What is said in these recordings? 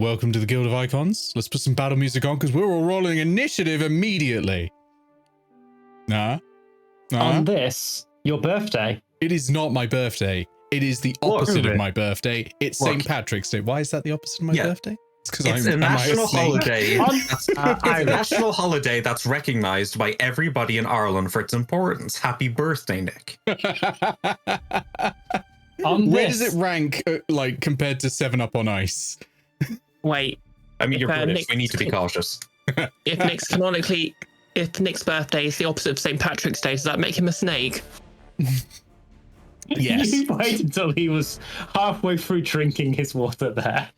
Welcome to the Guild of Icons. Let's put some battle music on because we're all rolling initiative immediately. On this, your birthday. It is not my birthday. It is the opposite of my birthday. It's St. Patrick's Day. Why is that the opposite of my birthday? It's because it's a national holiday. It's a national holiday that's recognized by everybody in Ireland for its importance. Happy birthday, Nick. Where does it rank, like, compared to 7-Up on Ice? Wait. I mean, you're British. We need to be cautious. If Nick's birthday is the opposite of St. Patrick's Day, does that make him a snake? Yes. You waited until he was halfway through drinking his water there.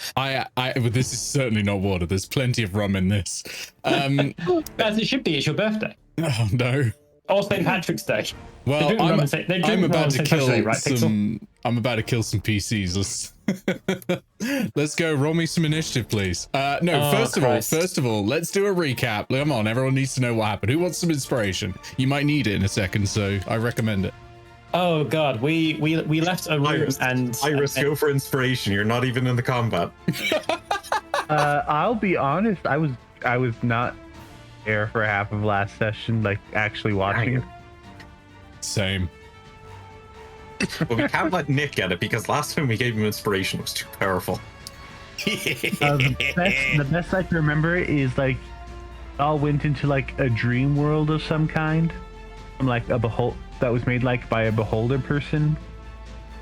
This is certainly not water. There's plenty of rum in this. As it should be. It's your birthday. Oh no. Or St. Patrick's Day. Well, I'm about to kill I'm about to kill some PCs. Let's go. Roll me some initiative, please. First of all, let's do a recap. Come on, everyone needs to know what happened. Who wants some inspiration? You might need it in a second, so I recommend it. Oh god, we left a room and Iris, go for inspiration. You're not even in the combat. I'll be honest, I was not there for half of last session, like actually watching. Same. But we can't let Nick get it because last time we gave him inspiration was too powerful. The best I can remember is like all went into like a dream world of some kind, from like a that was made like by a beholder person,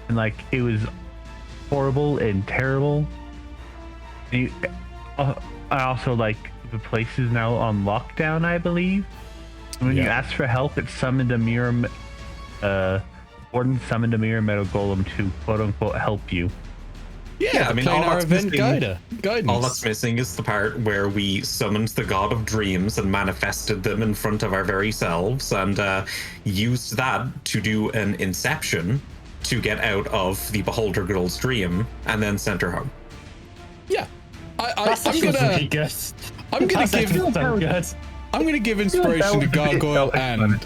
and like it was horrible and terrible. And I also like the place is now on lockdown, I believe. And when you ask for help, it summoned a mirror. Warden summoned a mirror metal golem to quote unquote help you. Yeah, I mean, Planar Event guidance. All that's missing is the part where we summoned the god of dreams and manifested them in front of our very selves and used that to do an inception to get out of the beholder girl's dream and then sent her home. Yeah. I'm gonna give inspiration to Gargoyle and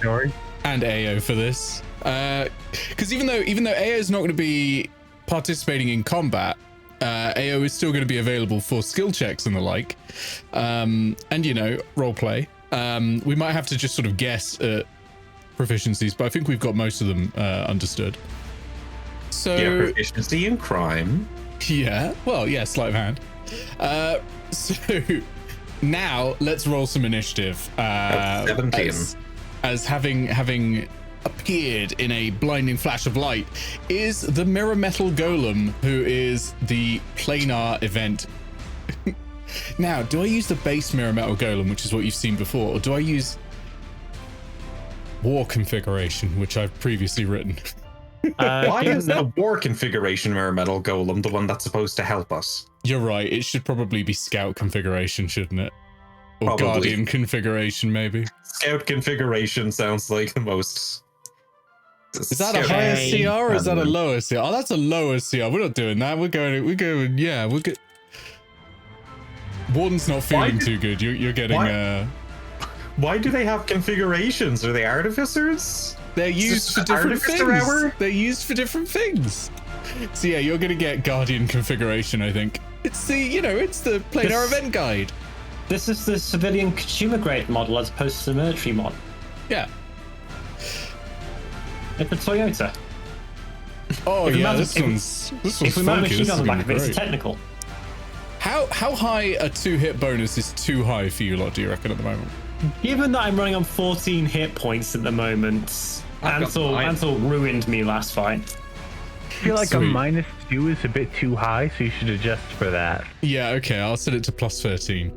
Aao for this. Because even though Aao is not going to be participating in combat, Aao is still going to be available for skill checks and the like, and role play. We might have to just sort of guess at proficiencies, but I think we've got most of them understood. So proficiency in crime. Yeah, well, yeah, sleight of hand. So now let's roll some initiative. 17. As having appeared in a blinding flash of light is the mirror metal golem, who is the Planar Event. Now, do I use the base mirror metal golem, which is what you've seen before, or do I use war configuration, which I've previously written? Why is the war configuration mirror metal golem the one that's supposed to help us? You're right, it should probably be scout configuration, shouldn't it? Or probably. Guardian configuration, maybe. Scout configuration sounds like the most. Is that a higher CR or is that a lower CR? Oh, that's a lower CR. We're not doing that. We're going. Yeah, we'll get. Warden's not feeling too good. You're getting. Why do they have configurations? Are they artificers? They're used for different things. They're used for different things. So yeah, you're gonna get Guardian configuration. I think it's the Planar Event guide. This is the civilian consumer grade model as opposed to the military model. Yeah. It's a Toyota. Oh yeah, this one's if we mount a machine on the back of it, it's technical. How high a 2-hit bonus is too high for you lot, do you reckon, at the moment? Given that I'm running on 14 hit points at the moment, Ansel ruined me last fight. I feel like a -2 is a bit too high, so you should adjust for that. Yeah, okay, I'll set it to +13.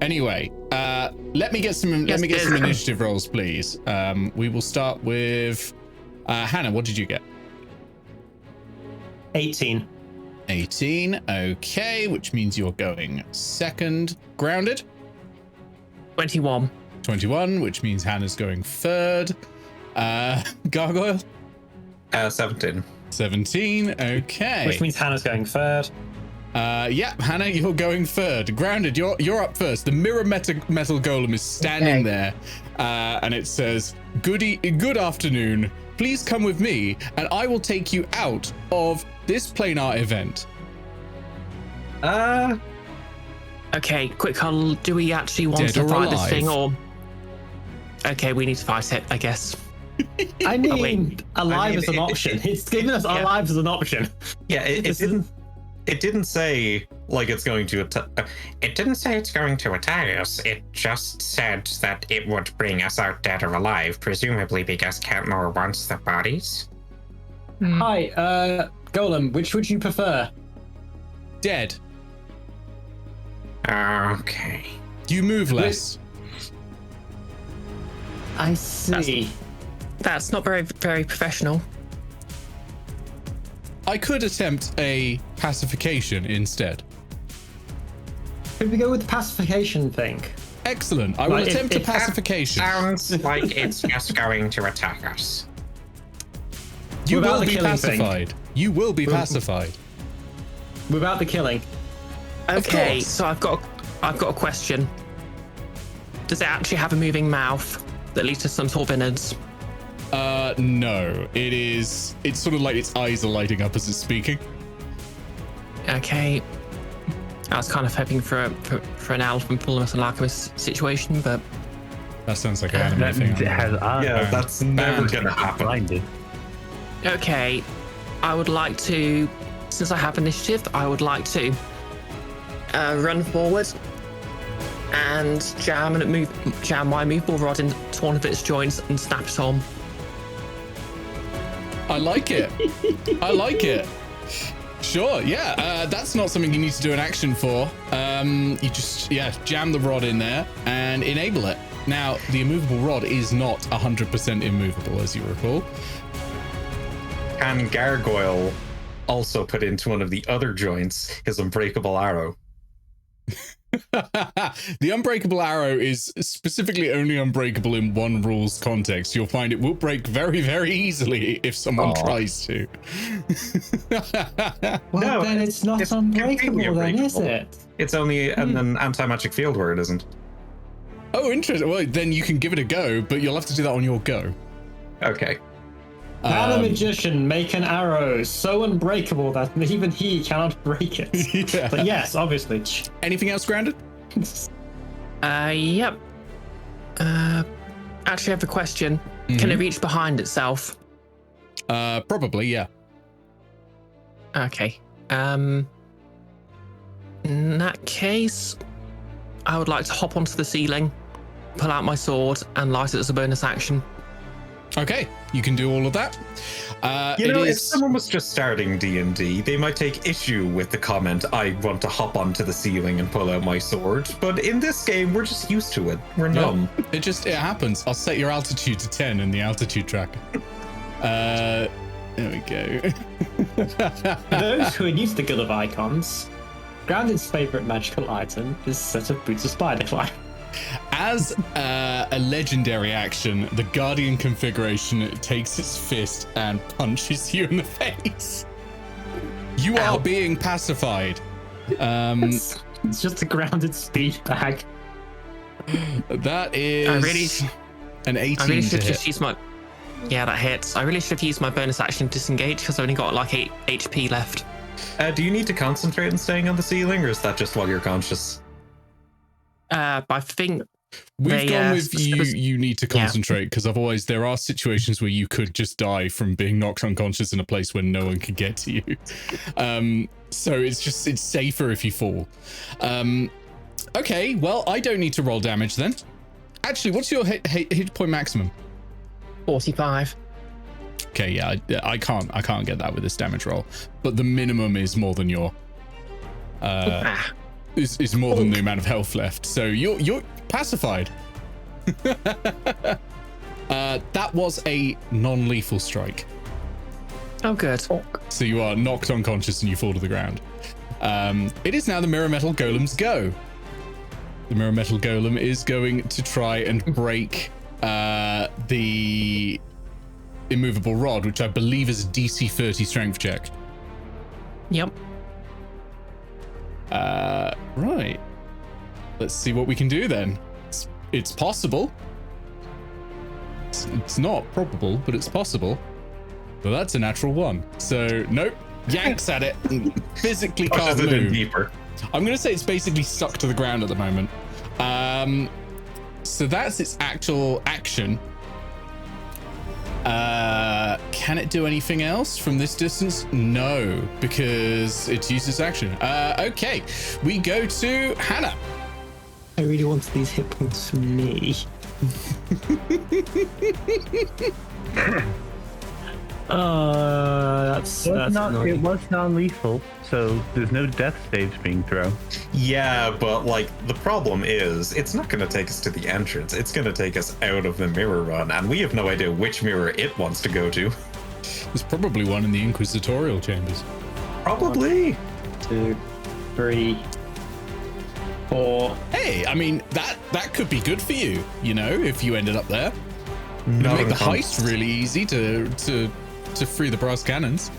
Anyway, let me get some initiative rolls, please. We will start with Hannah. What did you get? 18. 18. Okay, which means you're going second. Grounded. 21. 21, which means Hannah's going third. Gargoyle. 17. 17. Okay. Which means Hannah's going third. Yeah, Hannah, you're going third. Grounded, you're up first. The mirror metal golem is standing there, and it says, "Good afternoon. Please come with me, and I will take you out of this planar event." Okay, quick huddle. Do we actually want Dead to or fight this alive? thing, or? Okay, we need to fight it, I guess. I mean, alive is an option. It's given us alive as an option. Yeah, it didn't say like it's going to attack. It didn't say it's going to attack us. It just said that it would bring us out dead or alive, presumably because Cantmore wants the bodies. Hi, Golem, which would you prefer? Dead. Okay. You move less. I see. That's not very, very professional. I could attempt a pacification instead. Could we go with the pacification thing? Excellent. I will Like, attempt a if pacification. Sounds like it's just going to attack us. You Without will the be killing thing. pacified. You will be pacified. Without the killing. Okay, course. so I've got a question. Does it actually have a moving mouth that leads to some sort of innards? No. It's sort of like its eyes are lighting up as it's speaking. Okay. I was kind of hoping for an elf and Fullness and Alchemist situation, but That sounds like an anime thing. It has eyes. Yeah, that's never gonna happen. Blinded. okay. I would like to, since I have initiative, I would like to run forward and jam my movable rod into one of its joints and snap it on. I like it. I like it. Sure, yeah. That's not something you need to do an action for. You just, jam the rod in there and enable it. Now, the immovable rod is not 100% immovable, as you recall. Can Gargoyle also put into one of the other joints his unbreakable arrow? The unbreakable arrow is specifically only unbreakable in one rules context. You'll find it will break very, very easily if someone tries to. Well, then it's not unbreakable, then, is it? It's only an anti-magic field where it isn't. Oh, interesting. Well, then you can give it a go, but you'll have to do that on your go. Okay. Can a magician make an arrow so unbreakable that even he cannot break it? Yeah. But yes, obviously. Anything else, Grounded? Yep. Actually, I have a question. Can it reach behind itself? Probably, yeah. Okay. In that case, I would like to hop onto the ceiling, pull out my sword, and light it as a bonus action. Okay, you can do all of that. If someone was just starting D&D, they might take issue with the comment, I want to hop onto the ceiling and pull out my sword. But in this game, we're just used to it. We're numb. It happens. I'll set your altitude to 10 in the altitude tracker. There we go. For those who are used to good of icons, Grounded's favourite magical item is a set of boots of spider climb. As a legendary action, the Guardian configuration takes its fist and punches you in the face. You are being pacified. It's just a Grounded speed bag. That is an 18 I really to should hit. just use my... Yeah, that hits. I really should have used my bonus action to disengage because I've only got like 8 HP left. Do you need to concentrate on staying on the ceiling, or is that just while you're conscious? But I think We've gone with you need to concentrate because otherwise there are situations where you could just die from being knocked unconscious in a place where no one can get to you. So it's safer if you fall. Okay, well, I don't need to roll damage then. Actually, what's your hit point maximum? 45. Okay, yeah, I can't get that with this damage roll, but the minimum is more than your is more than the amount of health left. So you're pacified. That was a non-lethal strike. Oh, good. So you are knocked unconscious and you fall to the ground. It is now the Mirror Metal Golem's go. The Mirror Metal Golem is going to try and break the immovable rod, which I believe is a DC 30 strength check. Yep. Right. Let's see what we can do then. It's possible. It's not probable, but it's possible. Well, that's a natural 1. So, nope. Yanks at it. Physically can't move. Deeper. I'm going to say it's basically stuck to the ground at the moment. So that's its actual action. Can it do anything else from this distance? No, because it's used its action. Okay, we go to Hannah. I really wanted these hit points from me. That's annoying. It was non-lethal, so there's no death saves being thrown. Yeah, but like the problem is it's not going to take us to the entrance. It's going to take us out of the mirror run, and we have no idea which mirror it wants to go to. There's probably one in the Inquisitorial chambers. Probably. 2, 3, 4. Hey, I mean that could be good for you, you know, if you ended up there. Not Make the heist really easy to free the brass cannons.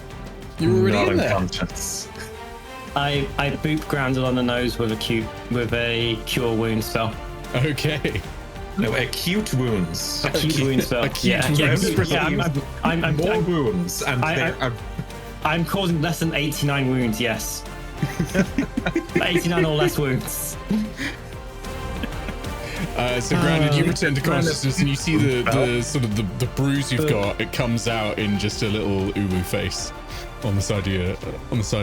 You're already not in there. unconscious. I boop grounded on the nose with a cure wound spell. Okay. No, acute wounds. Acute wound spell. Acute wounds. I'm more wounds, and I'm causing less than 89 wounds. Yes. 89 or less wounds. So Grounded, you return to consciousness and you see the sort of the bruise you've got. It comes out in just a little uwu face on the side of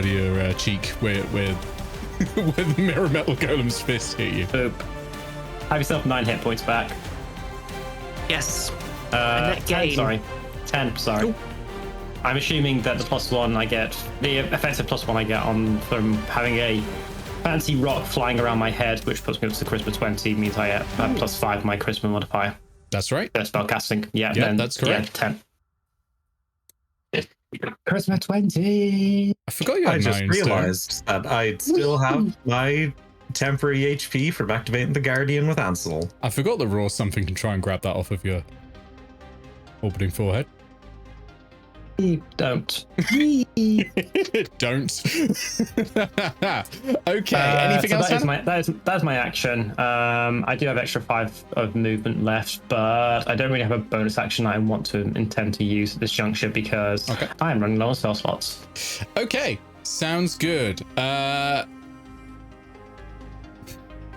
your cheek where the Mirror Metal Golem's fist hit you. Boop. Have yourself 9 hit points back. Yes. 10, sorry. 10, sorry. Ooh. I'm assuming that the +1 I get, the effective +1 I get from having a fancy rock flying around my head, which puts me up to charisma 20, means I get +5 my charisma modifier. That's right. Spell casting. Yeah, that's correct. Yeah, 10. Charisma 20. I forgot you had I just realized that I still have my temporary HP from activating the Guardian with Ansel. I forgot that Raw something can try and grab that off of your orbiting forehead. Don't. Don't. Okay. Anything else? That's my action. I do have extra 5 of movement left, but I don't really have a bonus action I intend to use at this juncture because I am running low on spell slots. Okay. Sounds good.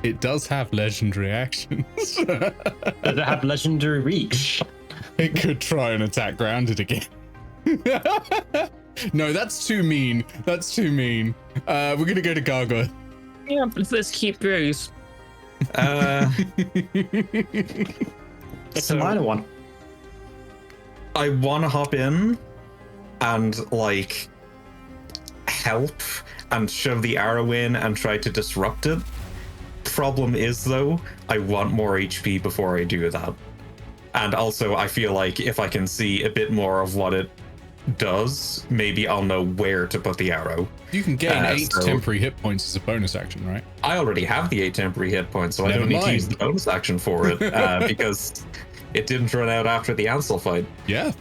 It does have legendary actions. Does it have legendary reach? It could try and attack Grounded again. No, that's too mean. We're gonna go to Gargoyle. Yeah, but let's keep Bruce. It's a minor one. I want to hop in and like help and shove the arrow in and try to disrupt it. Problem is though, I want more HP before I do that. And also I feel like if I can see a bit more of what it does, maybe I'll know where to put the arrow. You can gain 8 temporary hit points as a bonus action, right? I already have the 8 temporary hit points, so I don't need to use the bonus action for it because it didn't run out after the Ansel fight. Yeah.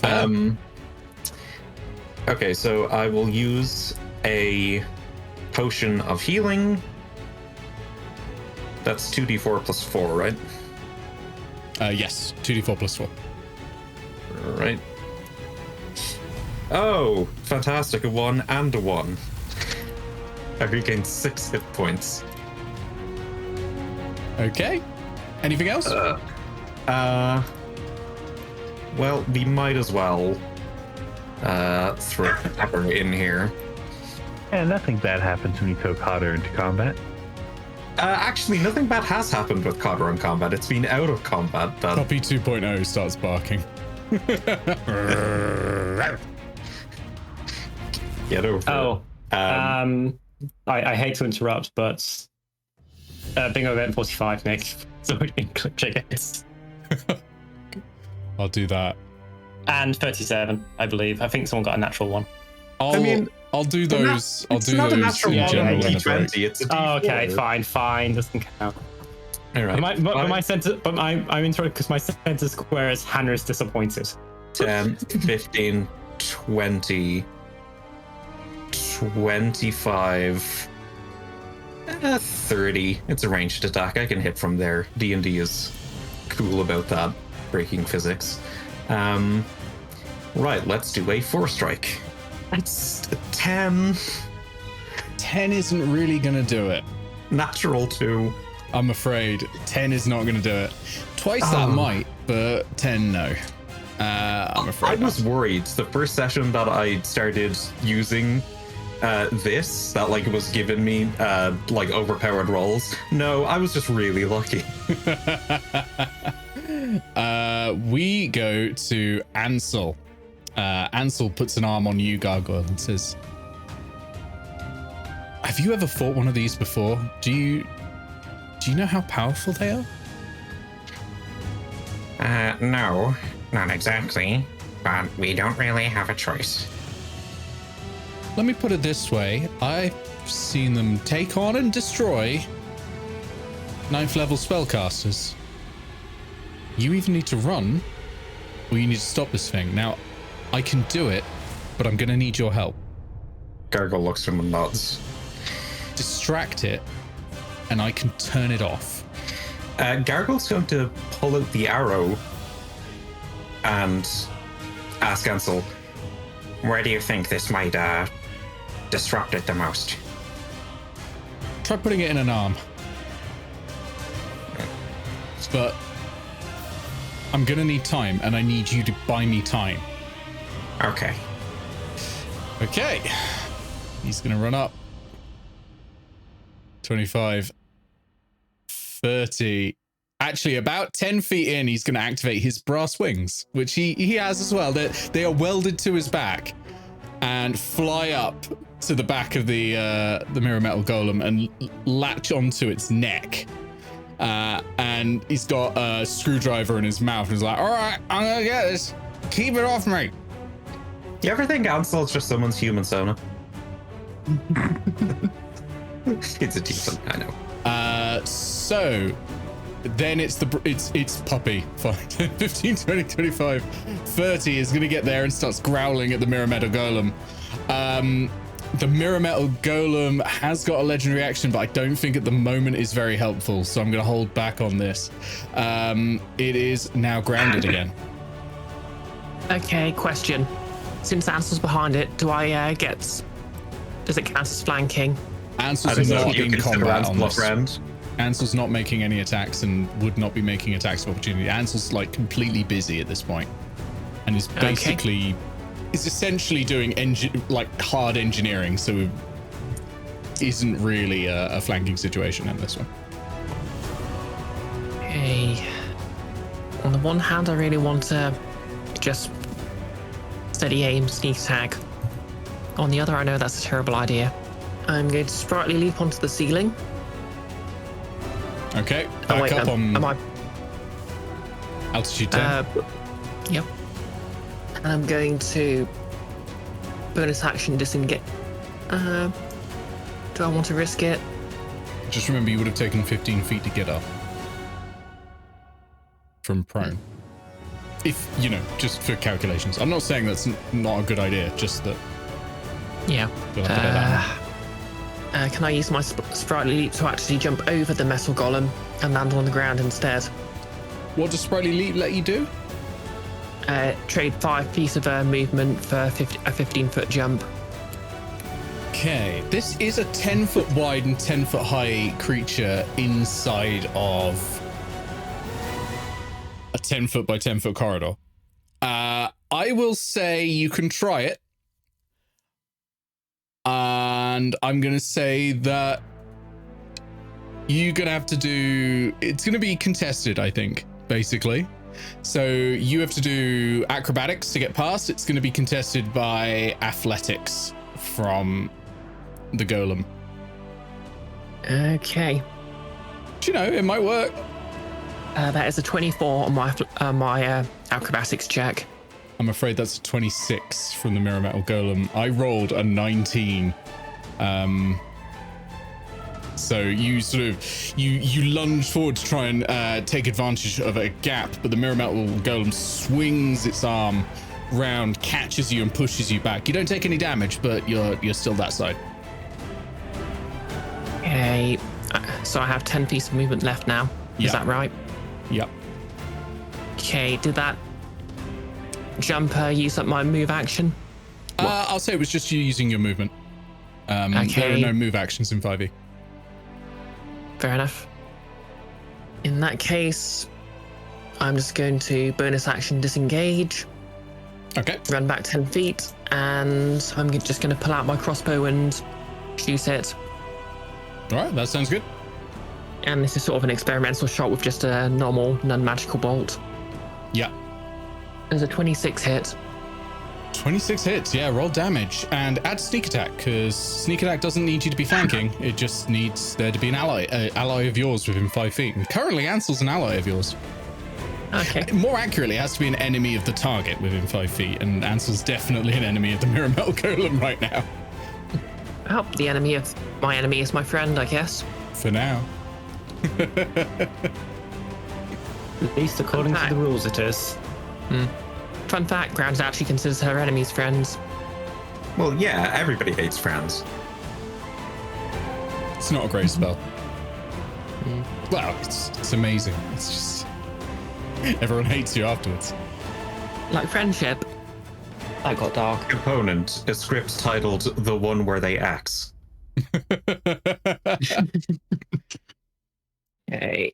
Okay, so I will use a potion of healing. That's 2d4 plus 4, right? Yes, 2d4 plus 4. Right. Oh, fantastic. A 1 and a 1. I've regained 6 hit points. Okay. Anything else? Well, we might as well throw Pepper in here. Yeah, nothing bad happens when you throw Cadre into combat. Actually, nothing bad has happened with Cadre in combat. It's been out of combat. But... Puppy 2.0 starts barking. Get over it. I hate to interrupt, but bingo event 45, Nick. So we can click it. I'll do that. And 37, I believe. I think someone got a natural one. I'll do those. I'll do not those a natural in one, general. it's a D20. It's a D4. Oh, okay, fine. Doesn't count. All right. But my center, I'm interested because my center square is Hannah is disappointed. 10, 15, 20, 25, 30. It's a ranged attack. I can hit from there. D&D is cool about that, breaking physics. Right, let's do a 4-strike. That's 10. 10 isn't really gonna do it. Natural 2. I'm afraid 10 is not gonna do it. Twice that might, but 10 no. I'm afraid. I was worried the first session that I started using this, that like was giving me like overpowered rolls. No, I was just really lucky. We go to Ansel. Ansel puts an arm on you, Gargoyle, and says, "Have you ever fought one of these before? Do you know how powerful they are?" No, not exactly, but we don't really have a choice. Let me put it this way. I've seen them take on and destroy 9th level spellcasters. You either need to run, or you need to stop this thing. Now, I can do it, but I'm gonna need your help. Gargoyle looks at him and nods. Distract it, and I can turn it off. Gargoyle's going to pull out the arrow and ask Ansel, Where do you think this might disrupt it the most? Try putting it in an arm. But I'm gonna need time, and I need you to buy me time. Okay. Okay. He's gonna run up. 25. 30. Actually, about 10 feet in, he's going to activate his brass wings, which he has as well. They are welded to his back and fly up to the back of the mirror metal golem and latch onto its neck. And he's got a screwdriver in his mouth and he's like, "All right, I'm going to get this. Keep it off me." You ever think Ansel's just someone's human Sona? It's a decent, I know. So then it's puppy. 15, 20, 25, 30 is going to get there and starts growling at the mirror metal golem. The mirror metal golem has got a legendary action, but I don't think at the moment is very helpful, so I'm going to hold back on this. It is now grounded again. Okay, question. Since Ansel's behind it, does it count as flanking? Ansel's not in combat on this. Friend. Ansel's not making any attacks and would not be making attacks of opportunity. Ansel's like completely busy at this point, and is basically is essentially doing hard engineering. So isn't really a flanking situation in this one. Okay. On the one hand, I really want to just steady aim, sneak attack. On the other, I know that's a terrible idea. I'm going to sprightly leap onto the ceiling. Okay, back up on altitude 10. Yep. And I'm going to bonus action disengage. Do I want to risk it? Just remember, you would have taken 15 feet to get up from prone. If, just for calculations. I'm not saying that's not a good idea, just that. Yeah. You'll have to bear that in. Can I use my sprightly leap to actually jump over the metal golem and land on the ground instead? What does sprightly leap let you do? Trade 5 piece of movement for a 15-foot jump. Okay, this is a 10-foot wide and 10-foot high creature inside of a 10-foot by 10-foot corridor. I will say you can try it. And I'm going to say that you're going to have to it's going to be contested, I think, basically. So you have to do acrobatics to get past. It's going to be contested by athletics from the golem. Okay. you know, it might work. That is a 24 on my acrobatics check. I'm afraid that's a 26 from the Mirror Metal Golem. I rolled a 19. So you sort of you lunge forward to try and take advantage of a gap, but the Mirror Metal Golem swings its arm round, catches you and pushes you back. You don't take any damage, but you're still that side. Okay, so I have 10 feet of movement left now. Is that right? Yep. Okay, did that jumper use up my move action? I'll say it was just you using your movement. Okay. There are no move actions in 5e. Fair enough. In that case, I'm just going to bonus action disengage. Okay. Run back 10 feet, and I'm just going to pull out my crossbow and shoot it. All right, that sounds good. And this is sort of an experimental shot with just a normal non-magical bolt. Yeah. There's a 26 hit. 26 hits, yeah, roll damage. And add sneak attack, because sneak attack doesn't need you to be flanking. It just needs there to be an ally of yours within 5 feet. And currently, Ansel's an ally of yours. Okay. More accurately, it has to be an enemy of the target within 5 feet. And Ansel's definitely an enemy of the Mirror Metal Golem right now. Well, my enemy is my friend, I guess. For now. At least according to the rules it is. Fun fact, Grounds actually considers her enemies friends. Well, yeah, everybody hates friends. It's not a great spell. Well, it's amazing. It's just... everyone hates you afterwards. Like friendship. That got dark. Component, a script titled The One Where They Axe. Okay.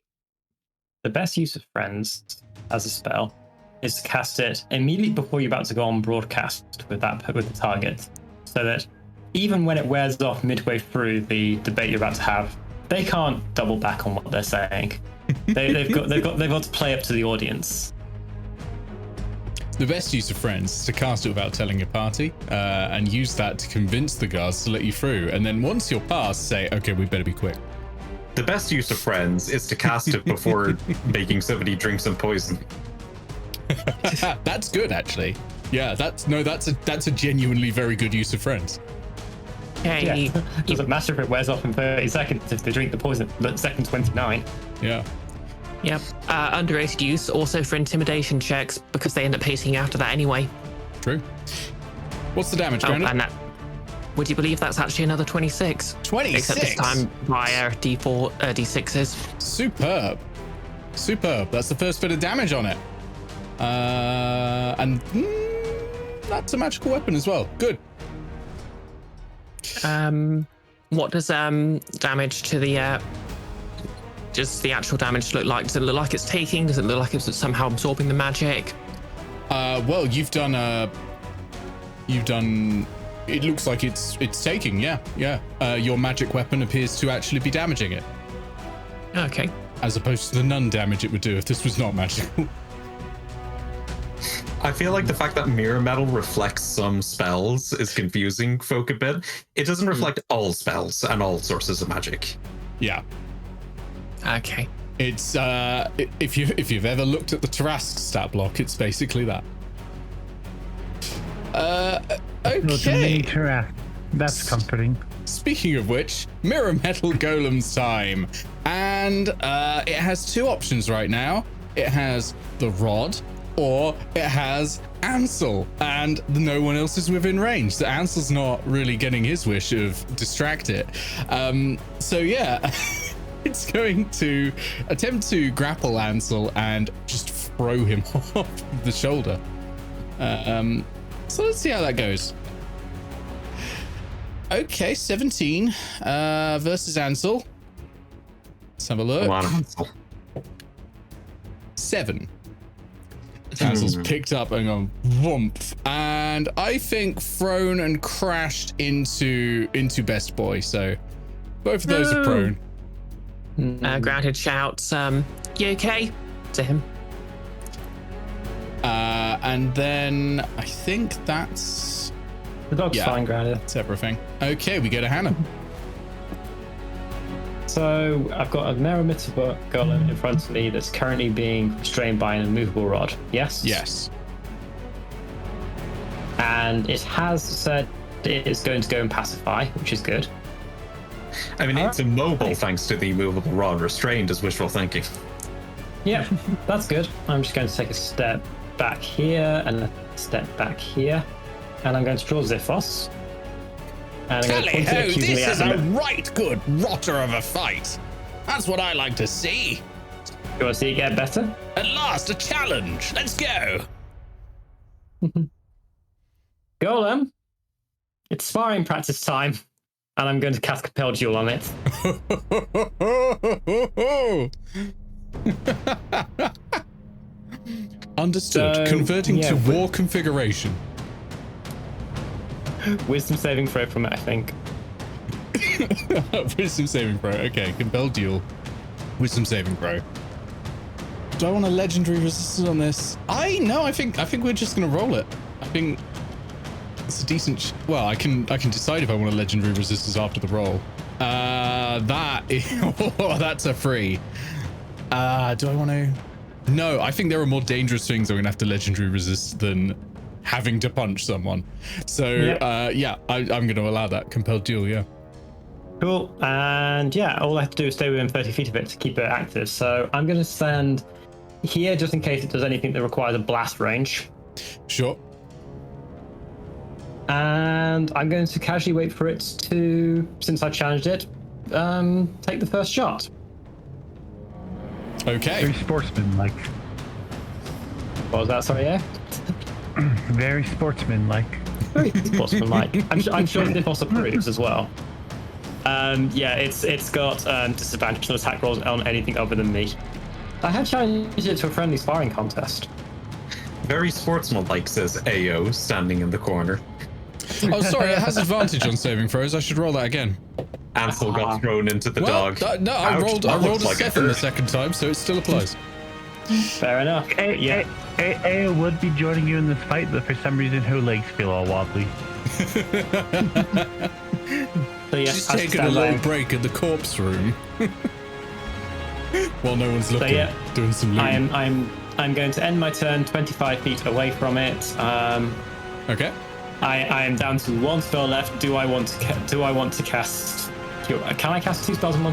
The best use of friends as a spell is to cast it immediately before you're about to go on broadcast with the target, so that even when it wears off midway through the debate you're about to have, they can't double back on what they're saying. They've got to play up to the audience. The best use of friends is to cast it without telling your party, and use that to convince the guards to let you through. And then once you're past, say, okay, we better be quick. The best use of friends is to cast it before making somebody drink some poison. That's good, actually. Yeah, that's a genuinely very good use of friends. Okay. Yeah. Doesn't matter if it wears off in 30 seconds if they drink the poison at second 29. Yeah. Yep. Underrated use also for intimidation checks because they end up hitting you after that anyway. True. What's the damage, Brandon? And would you believe that's actually another 26? 26? Except this time via D6s. Superb. That's the first bit of damage on it. And that's a magical weapon as well. Good. What does damage to the does the actual damage look like? Does it look like it's taking? Does it look like it's somehow absorbing the magic? Well, you've done it looks like it's taking, yeah. Your magic weapon appears to actually be damaging it. Okay. As opposed to the none damage it would do if this was not magical. I feel like the fact that mirror metal reflects some spells is confusing folk a bit. It doesn't reflect all spells and all sources of magic. Yeah. Okay. It's if you've ever looked at the Tarask stat block, it's basically that. Okay. That's comforting. Speaking of which, Mirror Metal Golem's time. And it has two options right now. It has the rod, or it has Ansel, and no one else is within range. So Ansel's not really getting his wish of distract it. So yeah, it's going to attempt to grapple Ansel and just throw him off the shoulder. So let's see how that goes. Okay, 17 versus Ansel. Let's have a look. Come on, Ansel. 7. Ansel's picked up and gone whoomp, and I think thrown and crashed into Best Boy. So both of those are prone. Grounded shouts, "You okay?" to him. And then I think that's The dog's fine, Grounded. that's everything. Okay, we go to Hannah. So I've got a Merrimatter golem in front of me that's currently being restrained by an immovable rod. Yes? Yes. And it has said it is going to go and pacify, which is good. I mean, it's immobile thanks to the movable rod. Restrained is wishful thinking. Yep, that's good. I'm just going to take a step back here and a step back here. And I'm going to draw Ziphos. And I'm going to point it accusingly this is at a him. right good rotter of a fight. That's what I like to see. You want to see it get better? At last, a challenge. Let's go. Golem, it's sparring practice time. And I'm going to cast Compel Duel on it. Understood. So, Converting yeah, to war configuration. Wisdom saving throw from it, I think. Wisdom saving throw. Okay, compel duel. Wisdom saving throw. Do I want a legendary resistance on this? I think we're just gonna roll it. I think it's a decent. Well, I can decide if I want a legendary resistance after the roll. That's a free. Do I want to? No, I think there are more dangerous things I'm gonna have to legendary resist than having to punch someone. So yeah, I'm gonna allow that compelled duel. Yeah. Cool. And yeah, all I have to do is stay within 30 feet of it to keep it active. So I'm going to stand here just in case it does anything that requires a blast range. Sure. And I'm going to casually wait for it to, since I challenged it, take the first shot. Okay. Very sportsmanlike. What was that? Sorry, yeah? Very sportsmanlike. Very sportsmanlike. I'm sure Ziphos approves as well. Yeah, it's got disadvantage on attack rolls on anything other than me. I have challenged it to a friendly sparring contest. Very sportsmanlike, says Aao, standing in the corner. Oh, sorry, it has advantage on saving throws. I should roll that again. Ansel got thrown into the dog. No, I Ouch, rolled that a looks like it 7 the hurt. second time, so it still applies. Fair enough. Yeah. Eao would be joining you in this fight, but for some reason her legs feel all wobbly. So yeah, She's I taking a stand little there. break in the corpse room. While no one's looking, yeah, doing some looting. I'm going to end my turn 25 feet away from it. Okay. I am down to one spell left. Do I want to cast? Can I cast 2 spells in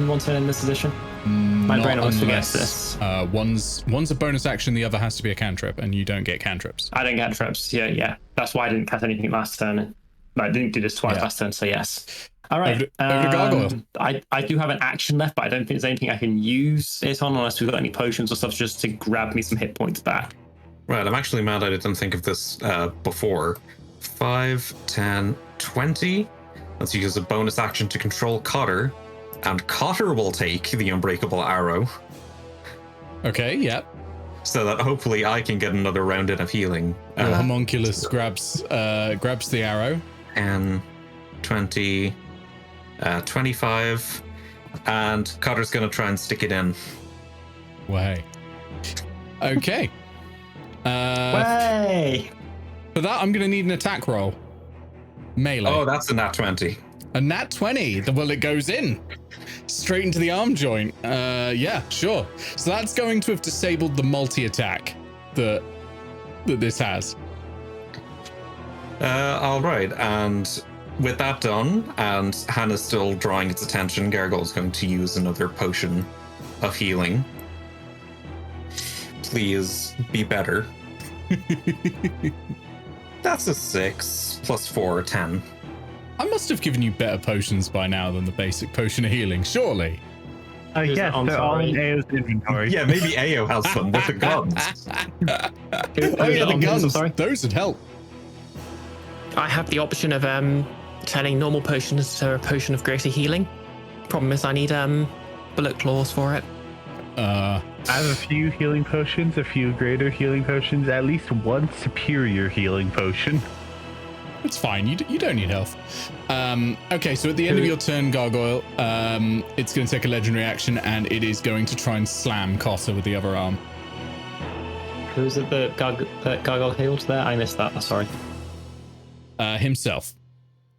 one turn in this edition? My brain always forgets this. One's a bonus action, the other has to be a cantrip, and you don't get cantrips. I don't get traps. Yeah. That's why I didn't cast anything last turn. I didn't do this twice last turn, so yes. All right. Over to Gargoyle. I do have an action left, but I don't think there's anything I can use it on unless we've got any potions or stuff just to grab me some hit points back. Right, I'm actually mad I didn't think of this before. 5, 10, 20. Let's use a bonus action to control Cotter. And Cotter will take the unbreakable arrow. Okay, yep. So that hopefully I can get another round in of healing. Your homunculus grabs the arrow. 10, 20, 25. And Cotter's going to try and stick it in. Way. Okay. Way! For that, I'm going to need an attack roll. Melee. Oh, that's a nat 20. A nat 20. Well, it goes in. Straight into the arm joint. Yeah, sure. So that's going to have disabled the multi-attack that this has. All right, and with that done, and Hannah's still drawing its attention, Gargoyle's going to use another potion of healing. Please be better. That's a 6 plus 4, 10. I must have given you better potions by now than the basic potion of healing, surely. Yes, I'm they're all sorry. in Ao's inventory. Yeah, maybe Aao has some with the guns. Oh yeah, the guns. I'm sorry. Those would help. I have the option of turning normal potions to a potion of greater healing. Problem is, I need bullet claws for it. I have a few healing potions, a few greater healing potions, at least one superior healing potion. It's fine. You don't need health. Okay, so at the end of your turn, Gargoyle, it's going to take a legendary action, and it is going to try and slam Cotter with the other arm. Who's it that Gargoyle healed there? I missed that. Sorry. Himself.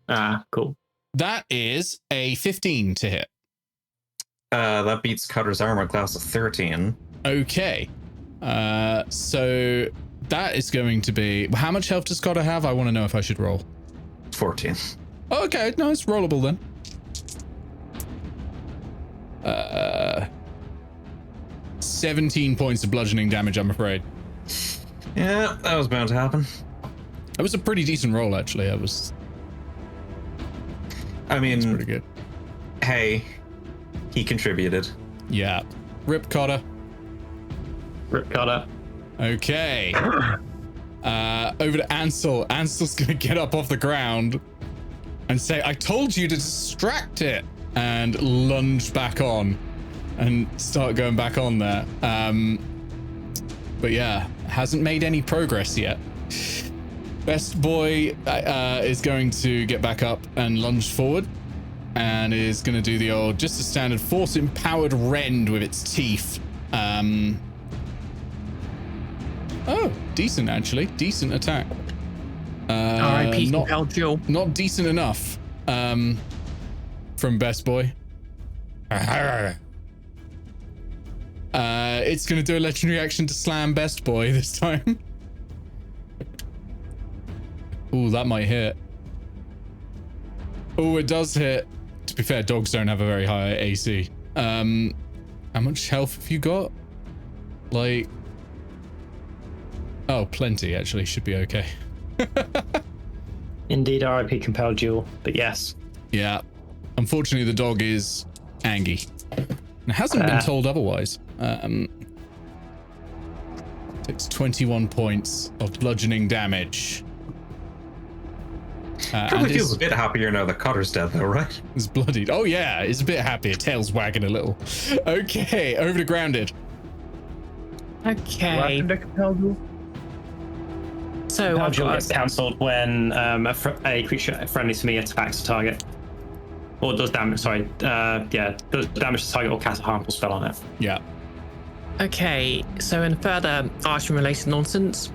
Ah, cool. That is a 15 to hit. That beats Cutter's armor class of 13. Okay. So that is going to be... How much health does Cutter have? I want to know if I should roll. 14. Okay, no, it's rollable then. 17 points of bludgeoning damage, I'm afraid. Yeah, that was bound to happen. That was a pretty decent roll, actually. I mean, pretty good. Hey, he contributed. Yeah. Rip Cotter. Rip Cutter. Okay. Over to Ansel. Ansel's gonna get up off the ground and say, I told you to distract it, and lunge back on and start going back on there. But yeah, hasn't made any progress yet. Best Boy is going to get back up and lunge forward, and is going to do the old, just a standard force empowered rend with its teeth. Oh, decent actually, decent attack. R.I.P. compelled duel. Not decent enough. From Best Boy. It's going to do a legendary action to slam Best Boy this time. Ooh, that might hit. Oh, it does hit. To be fair, dogs don't have a very high AC. How much health have you got? Like... Oh, plenty, actually. Should be okay. Indeed, RIP compelled duel, but yes. Yeah. Unfortunately, the dog is angry. And hasn't been told otherwise. Takes 21 points of bludgeoning damage. Probably feels a bit happier now that Cutter's dead, though, right? It's bloodied. Oh, yeah. It's a bit happier. Tail's wagging a little. Okay. Over to Grounded. Okay. So Compelled I've duel got gets cancelled when a creature friendly to me attacks a target. Or does damage, sorry. Does damage to target or cast a harmful spell on it. Yeah. Okay, so in further Archon-related nonsense,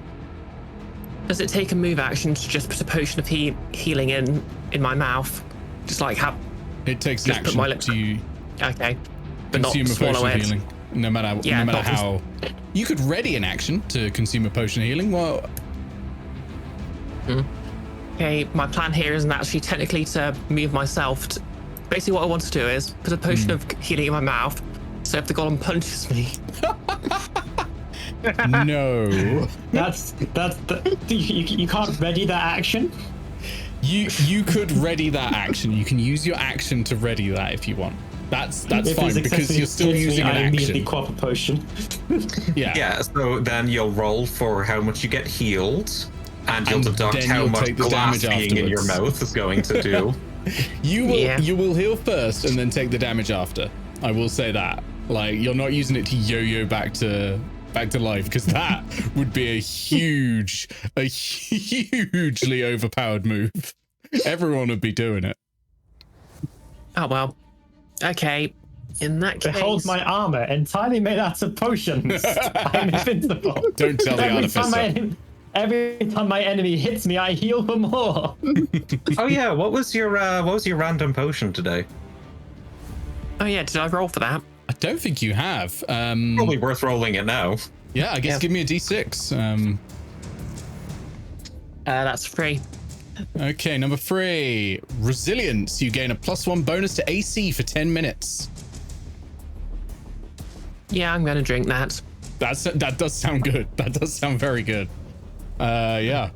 does it take a move action to just put a potion of healing in my mouth? Just like have... It takes an action to... Okay. But not consume a swallow potion it. of healing. No matter how... You could ready an action to consume a potion of healing. Well... Okay, my plan here isn't actually technically to move myself. Basically what I want to do is put a potion of healing in my mouth, so if the golem punches me... No. You can't ready that action? You could ready that action. You can use your action to ready that if you want. That's fine because you're still using an action. I immediately quaff a potion. Yeah. Yeah, so then you'll roll for how much you get healed, and you'll deduct how much glass being in your mouth is going to do. You will heal first and then take the damage after. I will say that. Like, you're not using it to yo-yo back to life, because that would be a hugely overpowered move. Everyone would be doing it. Oh well. Okay. In that case... Behold my armor, entirely made out of potions. I'm invincible. Don't tell the artificer. Every time my enemy hits me, I heal for more. Oh yeah, what was your random potion today? Oh yeah, did I roll for that? I don't think you have. Probably worth rolling it now. Yeah, I guess give me a d6. That's 3. Okay, number 3. Resilience. You gain a +1 bonus to AC for 10 minutes. Yeah, I'm gonna drink that. That does sound good. That does sound very good. Yeah.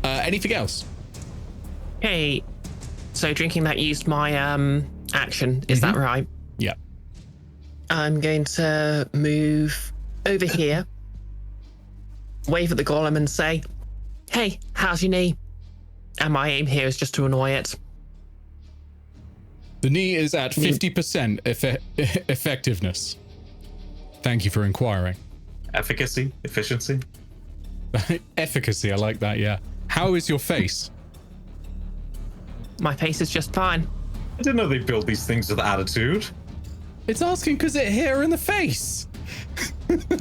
Anything else? Hey, so drinking that used my action, is that right? Yeah. I'm going to move over here, wave at the golem and say, hey, how's your knee? And my aim here is just to annoy it. The knee is at 50% effectiveness. Thank you for inquiring. Efficacy? Efficiency? Efficacy, I like that, yeah. How is your face? My face is just fine. I didn't know they built these things with attitude. It's asking because it hit her in the face.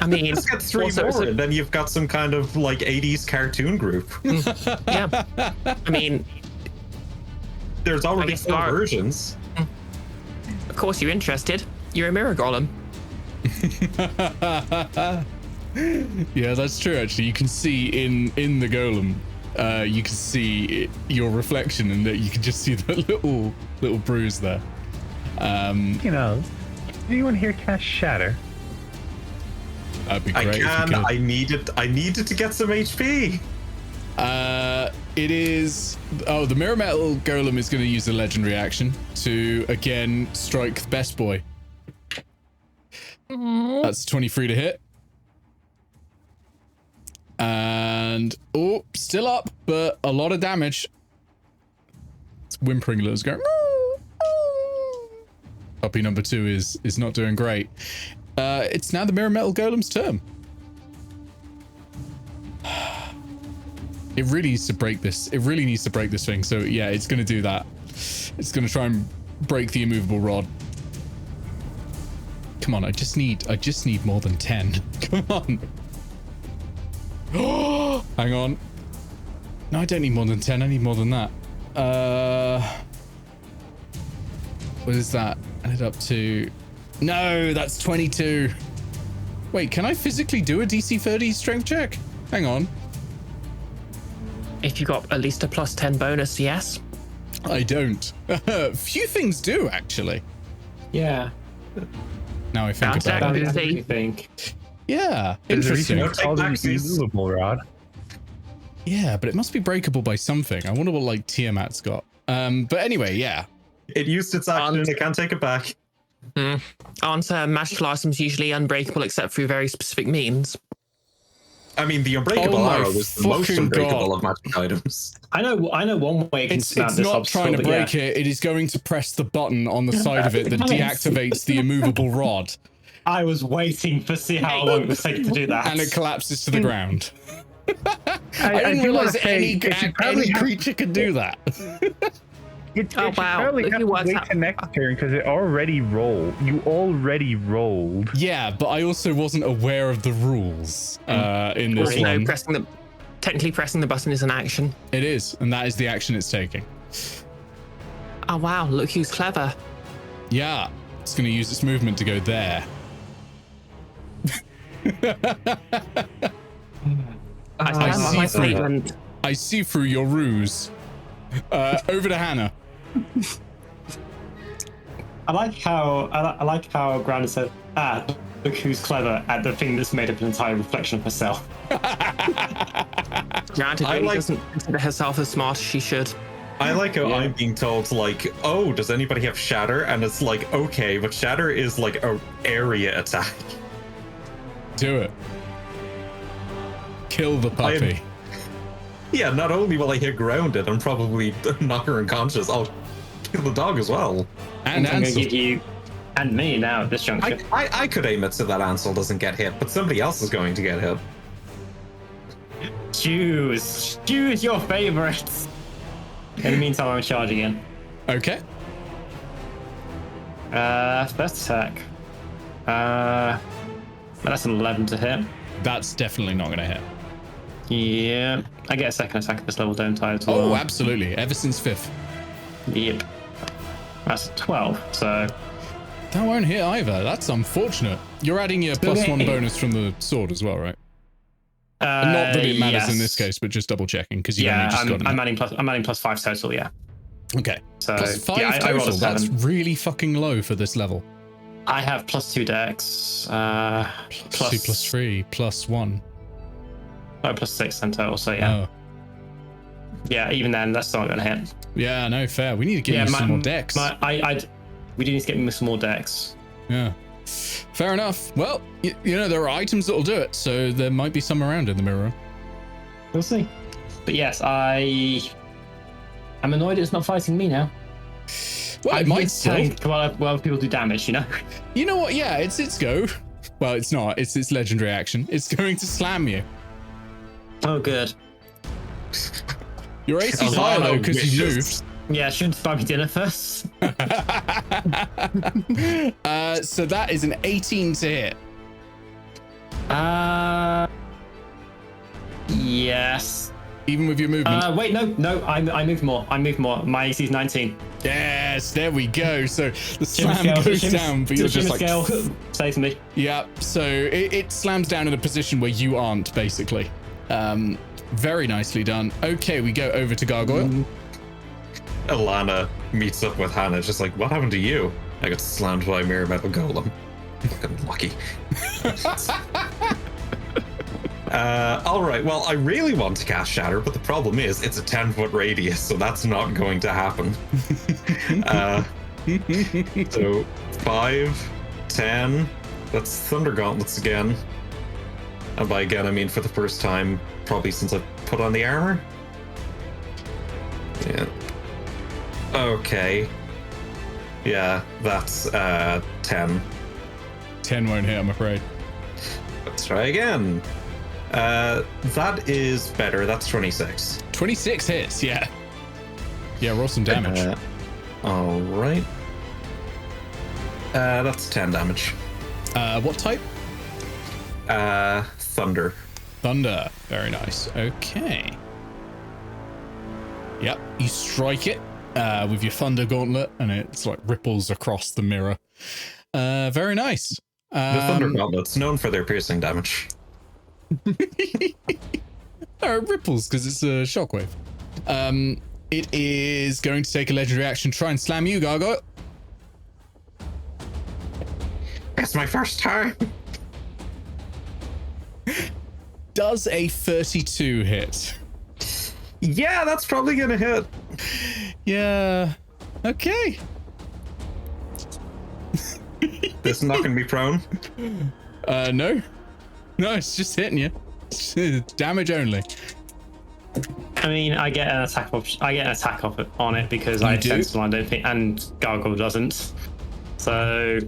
I mean, just get 3 more, and then you've got some kind of like 80s cartoon group. Yeah. I mean, there's already 4 versions. of course you're interested. You're a mirror golem. Yeah, that's true. Actually, you can see in the golem, you can see your reflection, and that you can just see the little bruise there. You know, do you want to hear cast Shatter? That'd be great. I needed to get some HP. It is. Oh, the mirror metal golem is going to use a legendary action to again strike the best boy. That's 23 to hit. And still up, but a lot of damage. It's whimpering a little, it's going. Puppy number 2 is not doing great. It's now the mirror metal golem's turn. It really needs to break this. It really needs to break this thing. So yeah, it's going to do that. It's going to try and break the immovable rod. Come on, I just need more than 10. Come on. Oh, hang on. No, I don't need more than 10. I need more than that. What is that? Add it up to... No, that's 22. Wait, can I physically do a DC 30 strength check? Hang on. If you got at least a plus 10 bonus, yes. I don't. Few things do, actually. Yeah. Now I think Bounce about back. it. What do you think? Yeah, There's a reason interesting. it's called an immovable rod. Yeah, but it must be breakable by something. I wonder what like Tiamat's got. But anyway, yeah. It used its action and it can't take it back. Aren't magical items usually unbreakable except through very specific means? I mean, the unbreakable Oh my arrow is the most fucking unbreakable God. of magic items. I know one way you can It's snap this not obstacle, trying to but break yeah. it. It is going to press the button on the side of it that deactivates the immovable rod, I was waiting to see how long it would take to do that. and it collapses to the ground. I didn't do wanna realize say, any creature could do that. It Oh, should wow. probably If have you to work wait out- to next turn because it already rolled. You already rolled. Yeah, but I also wasn't aware of the rules in this You know, one. technically pressing the button is an action. It is, and that is the action it's taking. Oh wow, look who's clever. Yeah, it's going to use its movement to go there. I stand by my statement. I see through your ruse. Over to Hannah. I like how Granda said, look who's clever at the thing that's made up an entire reflection of herself. Granted, I Lady like- doesn't consider herself as smart as she should. I like how I'm being told, like, oh, does anybody have Shatter? And it's like, okay, but Shatter is like a area attack. Do it. Kill the puppy. Yeah, not only will I hit grounded and probably knock her unconscious, I'll kill the dog as well. And I'm going to Ansel. give you and me now at this juncture. I could aim it so that Ansel doesn't get hit, but somebody else is going to get hit. Choose your favorites. In the meantime, I'm charging in. Okay. First attack. That's an 11 to hit. That's definitely not going to hit. Yeah, I get a second attack at this level, don't I? As well? Oh, absolutely. Ever since 5th. Yep. That's 12. So That won't hit either. That's unfortunate. You're adding your +1 bonus from the sword as well, right? Not that it matters in this case, but just double checking because you only just got it. I'm adding +5 total. Yeah. Okay. So +5 yeah, I rolled a total. That's 7. really fucking low for this level. I have +2 dex. +2, +3, +1. Oh, +6 in total. So yeah. Oh. Yeah. Even then, that's not going to hit. Yeah, no, fair. We need to get you some more decks. We do need to get me some more decks. Yeah. Fair enough. Well, you know, there are items that'll do it, so there might be some around in the mirror. We'll see. But yes, I'm annoyed it's not fighting me now. Well, it might still. While people do damage, you know? You know what? Yeah, it's its go. Well, it's not. It's its legendary action. It's going to slam you. Oh, good. Your AC's higher though because you moved. Yeah, shouldn't buy me dinner first. So that is an 18 to hit. Yes. Even with your movement. Wait, no, I moved more. My AC is 19. Yes, there we go. So the slam goes down, but you're just like... Saves me. Yeah, so it slams down in a position where you aren't, basically. Very nicely done. Okay, we go over to Gargoyle. Alana meets up with Hannah, just like, what happened to you? I got slammed by a mirror metal golem. Fucking lucky. All right, well, I really want to cast Shatter, but the problem is it's a 10-foot radius, so that's not going to happen. So 5, 10, that's Thunder Gauntlets again. And by again, I mean for the first time, probably since I've put on the armor. Yeah. Okay. Yeah, that's 10. 10 won't hit, I'm afraid. Let's try again. That is better. That's 26. 26 hits, yeah. Yeah, roll some damage. All right. That's 10 damage. What type? Thunder. Thunder. Very nice. Okay. Yep, you strike it with your Thunder Gauntlet, and it's like ripples across the mirror. Very nice. The Thunder Gauntlets, known for their piercing damage. Ripples, because it's a shockwave. It is going to take a legendary action, try and slam you, Gargoyle. It's my first time. Does a 32 hit? Yeah, that's probably gonna hit. Yeah. Okay. This knocking me prone? No. No, it's just hitting you. It's damage only. I mean, I get an attack off it on it because I have sensible, I don't think, and Gargoyle doesn't. So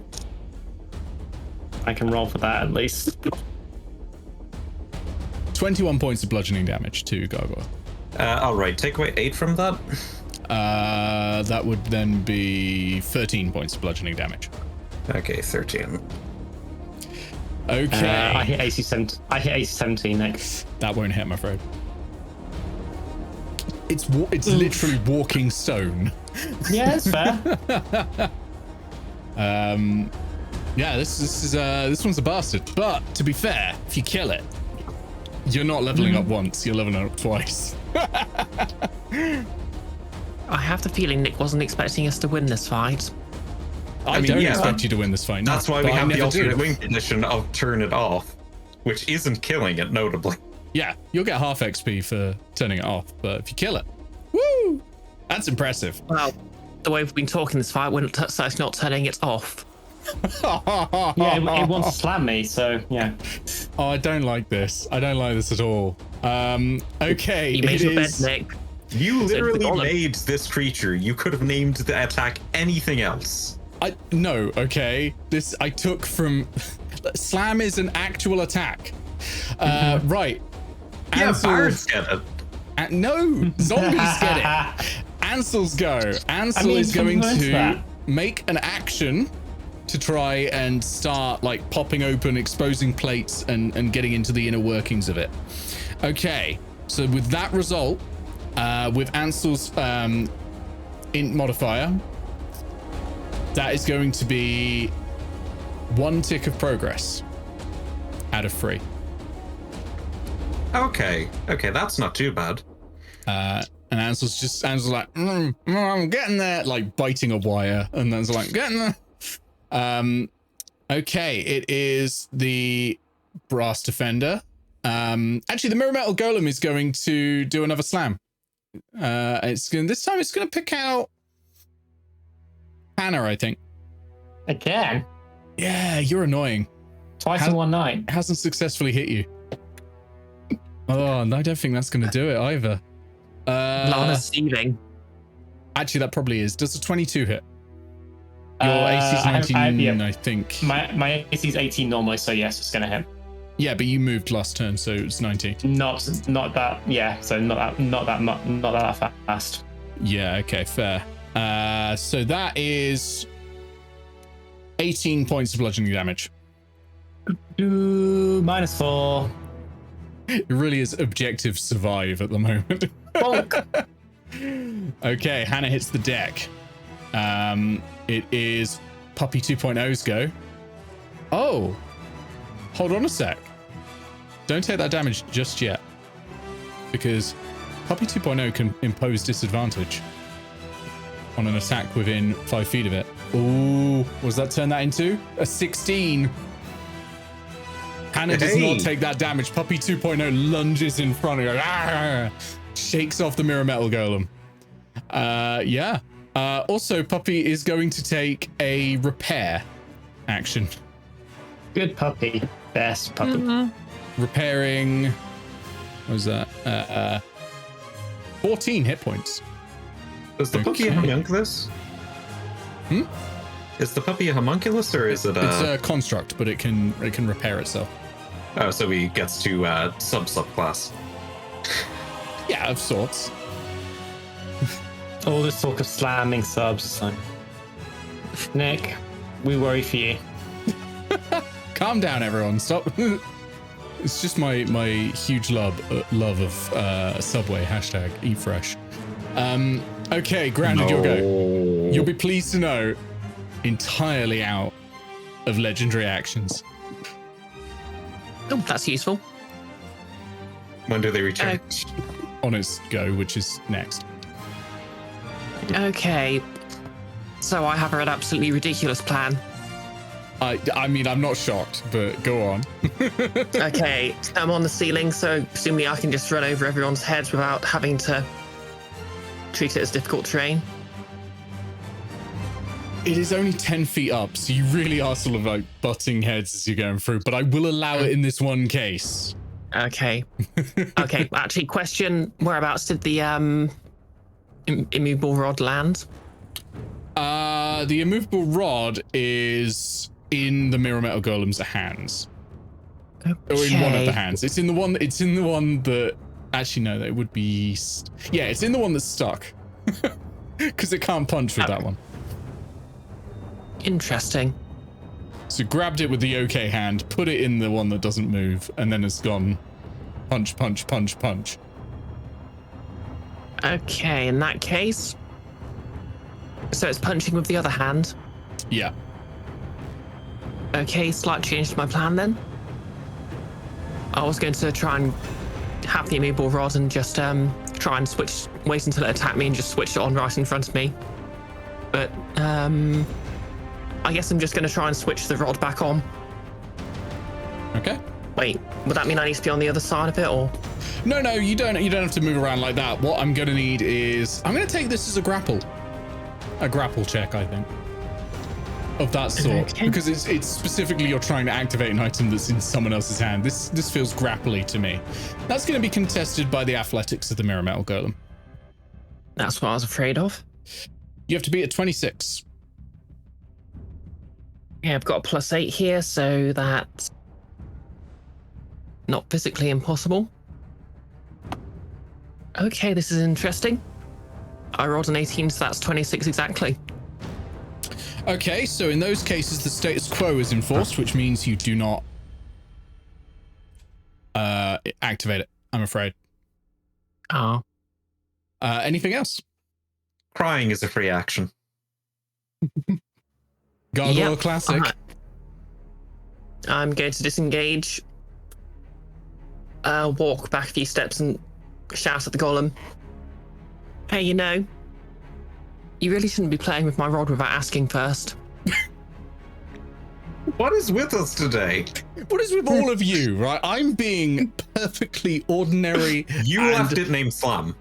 I can roll for that at least. 21 points of bludgeoning damage to Gargoyle. All right, take away 8 from that. That would then be 13 points of bludgeoning damage. Okay, 13. Okay. I hit AC 17 next. That won't hit, I'm afraid. It's literally walking stone. Yeah, it's fair. Yeah, this one's a bastard. But to be fair, if you kill it, you're not leveling up once, you're leveling up twice. I have the feeling Nick wasn't expecting us to win this fight. I don't expect you to win this fight. No, that's why we have the alternate wing condition of turn it off, which isn't killing it, notably. Yeah, you'll get half XP for turning it off, but if you kill it, woo! That's impressive. Well, the way we've been talking this fight, so it's not turning it off. Yeah, it wants to slam me, so yeah. Oh, I don't like this. I don't like this at all. Okay. You made your bed, Nick. You literally made this creature. You could have named the attack anything else. No, okay. This I took from... Slam is an actual attack. Right. Yeah, bards get it. No, zombies get it. Ansel's go. Ansel is going to make an action to try and start like popping open, exposing plates and getting into the inner workings of it. Okay, so with that result, with Ansel's int modifier, that is going to be 1 tick of progress out of 3. Okay, that's not too bad. And Ansel's like, I'm getting there, like biting a wire, and then like, getting there. Okay, it is the brass defender. Actually, the mirror metal golem is going to do another slam. This time it's gonna pick out Hannah, I think. Again? Yeah, you're annoying. Twice in one night. It hasn't successfully hit you. Oh, and I don't think that's gonna do it either. Lana's stealing. Actually, that probably is. Does a 22 hit? Your AC is 19, I think. My AC is 18 normally, so yes, it's gonna hit. Yeah, but you moved last turn, so it's 19. Not that. Yeah, so not that fast. Yeah. Okay. Fair. So that is 18 points of bludgeoning damage. -4. It really is objective survive at the moment. Bonk. Okay, Hannah hits the deck. It is Puppy 2.0's go. Oh, hold on a sec. Don't take that damage just yet, because Puppy 2.0 can impose disadvantage on an attack within 5 feet of it. Ooh, what does that turn that into? A 16. Hannah does not take that damage. Puppy 2.0 lunges in front of her, shakes off the mirror metal golem. Yeah. Also, Puppy is going to take a repair action. Good puppy. Best puppy. Repairing. What was that? 14 hit points. Is the puppy a homunculus? Is the puppy a homunculus, or is it a... It's a construct, but it can repair itself. Oh, so he gets to subclass. Yeah, of sorts. All this talk of slamming subs. So. Nick, we worry for you. Calm down, everyone. Stop. It's just my huge love of Subway. Hashtag eat fresh. Okay, Grounded, your go. You'll be pleased to know, entirely out of legendary actions. Oh, that's useful. When do they return? On its go, which is next. Okay. So I have an absolutely ridiculous plan. I mean, I'm not shocked, but go on. Okay, I'm on the ceiling, so presumably I can just run over everyone's heads without having to treat it as difficult terrain. It is only 10 feet up, so you really are sort of like butting heads as you're going through, but I will allow it in this one case. Okay. Okay, actually, question, whereabouts did the immovable rod land? The immovable rod is in the mirror metal golem's hands. Okay. Or in one of the hands. It's in the one that actually no, it would be yeah, it's in the one that's stuck. Because it can't punch with that one. Interesting. So grabbed it with the okay hand, put it in the one that doesn't move, and then it's gone punch, punch, punch, punch. Okay, in that case. So it's punching with the other hand. Yeah. Okay, slight change to my plan then. I was going to try and have the immovable rod and just try and wait until it attacked me and just switch it on right in front of me. But I guess I'm just going to try and switch the rod back on. Okay. Wait, would that mean I need to be on the other side of it, or? No, you don't have to move around like that. What I'm going to need is I'm going to take this as a grapple check, I think, of that sort, okay. Because it's specifically you're trying to activate an item that's in someone else's hand. This feels grapply to me. That's going to be contested by the athletics of the mirror metal golem. That's what I was afraid of. You have to be at 26. Yeah, I've got a +8 here, so that's not physically impossible. Okay, this is interesting. I rolled an 18, so that's 26 exactly. Okay, so in those cases, the status quo is enforced, which means you do not activate it, I'm afraid. Oh. Anything else? Crying is a free action. Gargoyle classic. I'm going to disengage, walk back a few steps and shout at the golem. Hey, you really shouldn't be playing with my rod without asking first. What is with us today? What is with all of you, right? I'm being perfectly ordinary. You left it named Slam.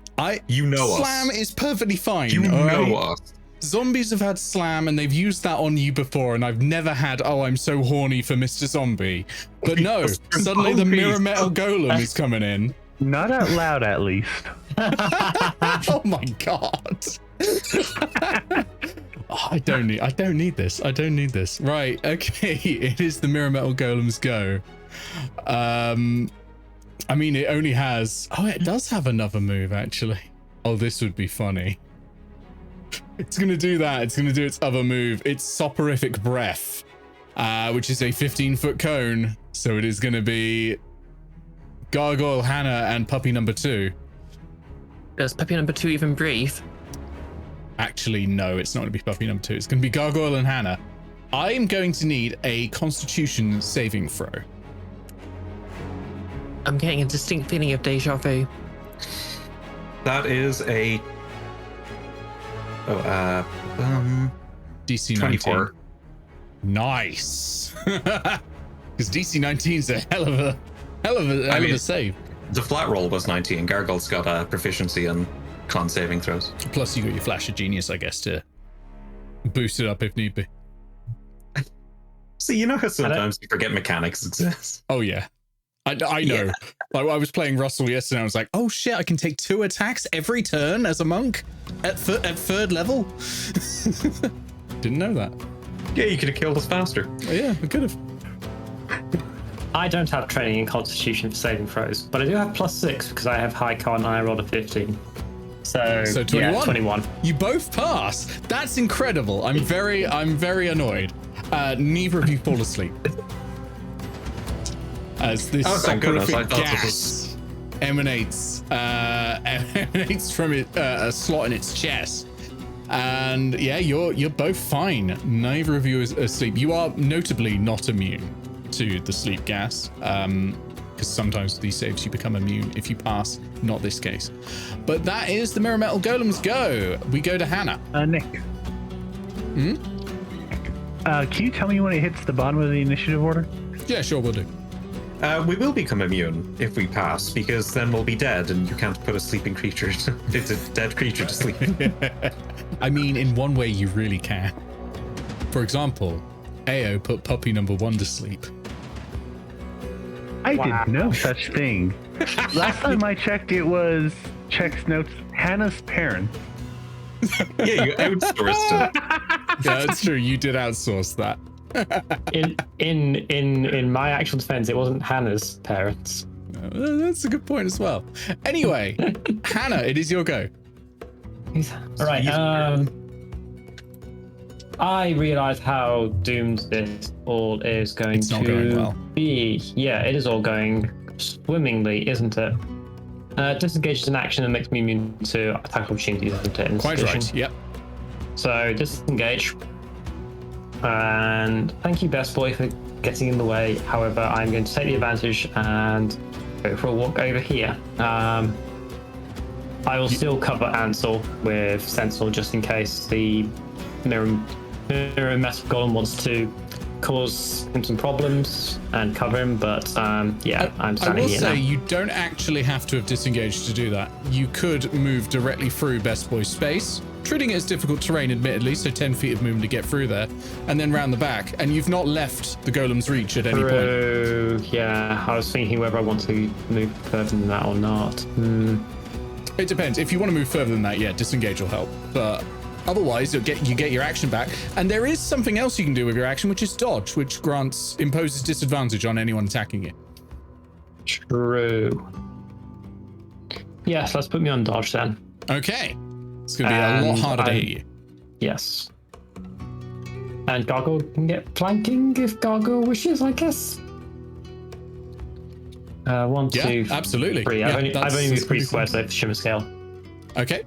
You know Slam us. is perfectly fine. You know us. Zombies have had Slam and they've used that on you before, and I've never had, oh, I'm so horny for Mr. Zombie. But no, suddenly the mirror metal golem is coming in. Not out loud, at least. Oh my god. Oh, I don't need this. Right, okay. It is the mirror metal golem's go. I mean, it only has, it does have another move actually. Oh, this would be funny. It's gonna do that. It's gonna do its other move. It's soporific breath, which is a 15-foot cone. So it is gonna be Gargoyle Hannah and puppy number 2. Does puppy number 2 even breathe? Actually, no, it's not going to be Puppy number 2. It's going to be Gargoyle and Hannah. I'm going to need a Constitution saving throw. I'm getting a distinct feeling of deja vu. That is a DC 24. 19. Nice. Because DC 19 is a hell of a save. The flat roll was 19. Gargoyle's got a proficiency in con saving throws. Plus, you got your Flash of Genius, I guess, to boost it up if need be. See, you know how sometimes you forget mechanics exist. Oh yeah, I know. Yeah. Like I was playing Russell yesterday, and I was like, oh shit, I can take 2 attacks every turn as a monk at 3rd level. Didn't know that. Yeah, you could have killed us faster. Yeah, I could have. I don't have training in Constitution for saving throws, but I do have +6 because I have high con and I rolled a 15. So 21. Yeah, 21. You both pass. That's incredible. I'm very annoyed. Neither of you fall asleep. As this soporific gas emanates from a slot in its chest. And yeah, you're both fine. Neither of you is asleep. You are notably not immune to the sleep gas. Because sometimes these saves you become immune if you pass. Not this case. But that is the Mirror Metal Golem's go. We go to Hannah. Nick. Can you tell me when it hits the bottom of the initiative order? Yeah, sure, we'll do. We will become immune if we pass, because then we'll be dead, and you can't put a sleeping creature. It's a dead creature to sleep. I mean, in one way, you really can. For example, Eao put puppy number 1 to sleep. I did no such thing. Last time I checked, it was checks notes Hannah's parents. Yeah, you outsourced it. Yeah, that's true. You did outsource that. in my actual defense, it wasn't Hannah's parents. That's a good point as well. Anyway, Hannah, it is your go. All right. I realize how doomed this all is going it's to not going well. be. Yeah, it is all going swimmingly, isn't it? Disengage is an action that makes me immune to attack opportunities, isn't it? Quite right. Yep. So disengage. And thank you, Best Boy, for getting in the way. However, I'm going to take the advantage and go for a walk over here. I will still cover Ansel with Sentinel just in case the Mirror Metal Golem wants to cause him some problems and cover him, but yeah, I'm standing here now. I will say you don't actually have to have disengaged to do that. You could move directly through Best Boy's space, treating it as difficult terrain admittedly, so 10 feet of movement to get through there, and then round the back, and you've not left the Golem's reach at any point. Yeah, I was thinking whether I want to move further than that or not. It depends. If you want to move further than that, yeah, disengage will help, but otherwise, you get your action back. And there is something else you can do with your action, which is dodge, which imposes disadvantage on anyone attacking you. True. Yes, let's put me on dodge then. Okay. It's going to be a lot harder to hit you. Yes. And Gargoyle can get flanking if Gargoyle wishes, I guess. 1, 2, absolutely. 3. Yeah, I've only moved 3 squares though for Shimmer Scale. Okay,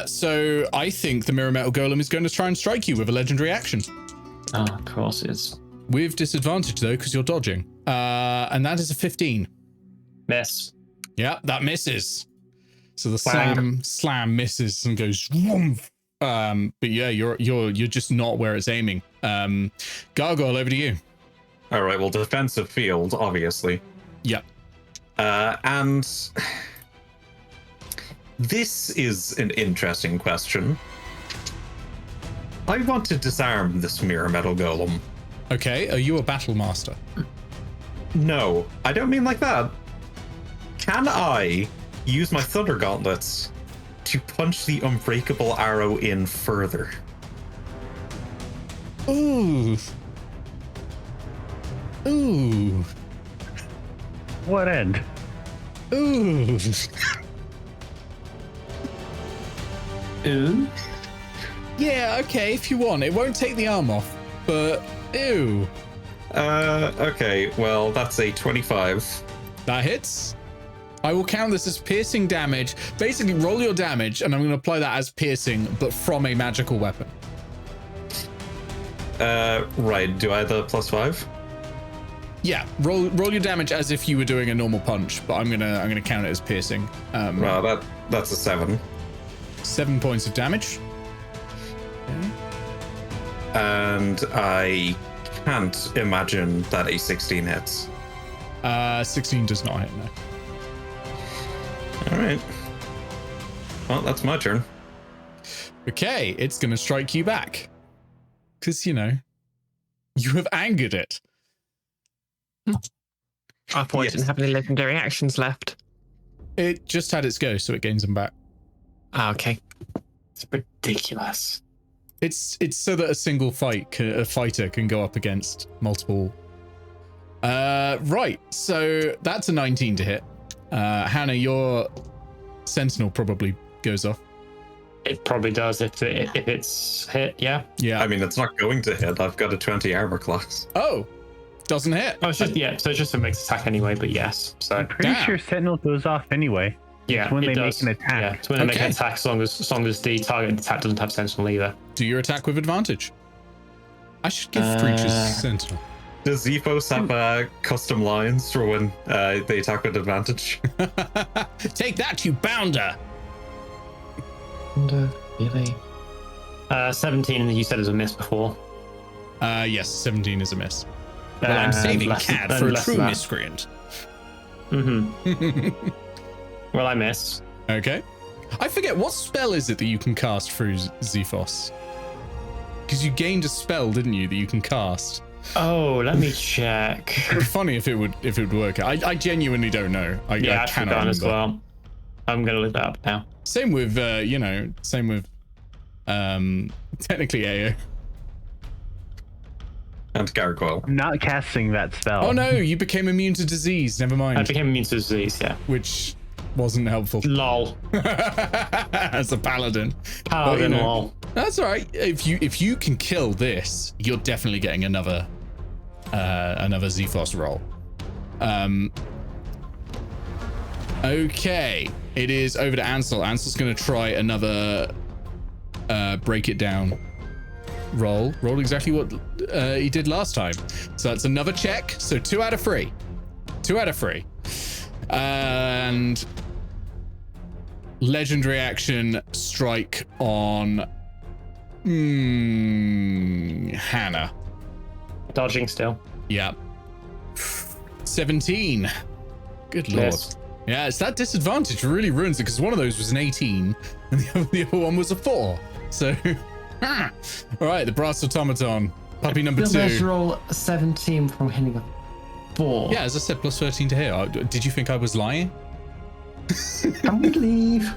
so I think the Mirror Metal Golem is going to try and strike you with a legendary action. Oh, of course it is. With disadvantage though, because you're dodging. And that is a 15. Miss. Yeah, that misses. So the slam misses and goes woof. But yeah, you're just not where it's aiming. Gargoyle, over to you. All right, well, defensive field, obviously. Yep. And this is an interesting question. I want to disarm this Mirror Metal Golem. Okay, are you a battle master? No, I don't mean like that. Can I use my Thunder Gauntlets to punch the Unbreakable Arrow in further? Ooh. Ooh. What end? Ooh. Ooh. Yeah, okay, if you want. It won't take the arm off, but ew. Okay, well, that's a 25. That hits. I will count this as piercing damage. Basically, roll your damage, and I'm going to apply that as piercing, but from a magical weapon. Right. Do I have the +5? Yeah, roll your damage as if you were doing a normal punch, but I'm gonna count it as piercing. Well, that's a 7. 7 points of damage. Okay. And I can't imagine that a 16 hits. 16 does not hit, no. All right. Well, that's my turn. Okay, it's gonna strike you back. Because, you have angered it. I thought it didn't have any legendary actions left. It just had its go, so it gains them back. Ah, okay. It's ridiculous. It's so that a single fighter can go up against multiple. Right, so that's a 19 to hit. Hannah, your sentinel probably goes off. It probably does if it's hit, yeah. Yeah. I mean, it's not going to hit. I've got a 20 armor class. Oh, doesn't hit. Oh, it's just so it's just a mixed attack anyway. But yes, so I'm pretty sure Sentinel goes off anyway. yeah, It's when it they does. make an attack. Yeah, it's when they make Okay. an attack, as long as the target attack doesn't have sentinel either. Do your attack with advantage. I should give creatures sentinel. Does Zephos have custom lines for when they attack with advantage? Take that, you bounder! Really? 17, and you said it was a miss before. Yes, 17 is a miss. Well, I'm saving Cad for a true miscreant. Mm-hmm. Well, I miss. Okay. I forget, what spell is it that you can cast through Zephos? Because you gained a spell, didn't you, that you can cast? Oh, let me check. It'd be funny if it would work. I genuinely don't know. I I've cannot forgotten remember. as well. I'm gonna look that up now. Same with technically Eao. And Gargoyle. I'm not casting that spell. Oh no, you became immune to disease. Never mind. I became immune to disease, yeah. Which wasn't helpful. Lol. As a paladin. Paladin, lol. That's all right. If you can kill this, you're definitely getting another Zephos roll. Okay, it is over to Ansel. Ansel's going to try another break it down roll. Roll exactly what he did last time. So that's another check. So 2 out of 3. 2 out of 3. And legendary action strike on Hannah. Dodging still. Yeah. 17. Good lord. Miss. Yeah, it's that disadvantage really ruins it because one of those was an 18 and the other one was a 4. So, all right, the brass automaton, puppy number 2. roll 17 from hitting a 4. Yeah, as I said, plus 13 to hit. Did you think I was lying? Can we leave?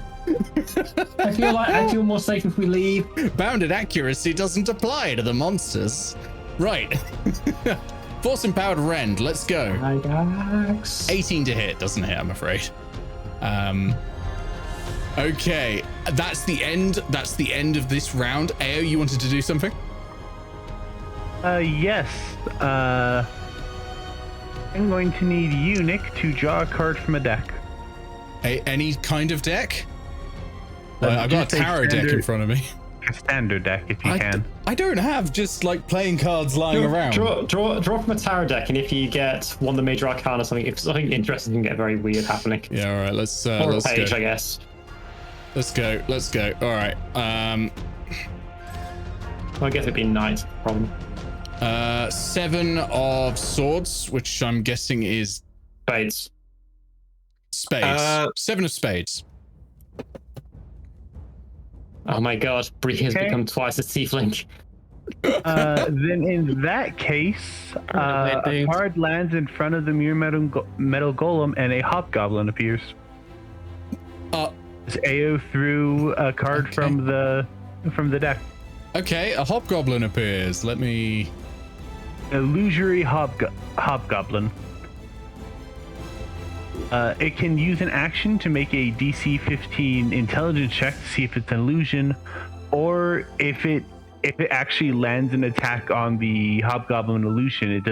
I feel more safe if we leave. Bounded accuracy doesn't apply to the monsters. Right. Force empowered rend. Let's go. Hi, guys. 18 to hit. Doesn't hit, I'm afraid. Okay. That's the end. That's the end of this round. Eao, you wanted to do something? Yes. I'm going to need you, Nick, to draw a card from a deck. Any kind of deck? I've got a tarot deck in front of me. A standard deck, if you can. I don't have just like playing cards lying around. Draw from a tarot deck, and if you get one of the major arcana or something, if something interesting can get very weird happening. Yeah, all right. Let's Or let's a page, go. I guess. Let's go. Let's go. All right. Well, I guess it'd be knight problem. 7 of swords, which I'm guessing is Spades. spades. 7 of spades. Oh my god, Bree has become twice a tiefling. Then in that case, a card lands in front of the mere metal golem and a hobgoblin appears. As Eao threw a card from the deck. Okay, a hobgoblin appears. Let me... Illusory hobgoblin. It can use an action to make a DC 15 intelligence check to see if it's an illusion, or if it actually lands an attack on the hobgoblin illusion, it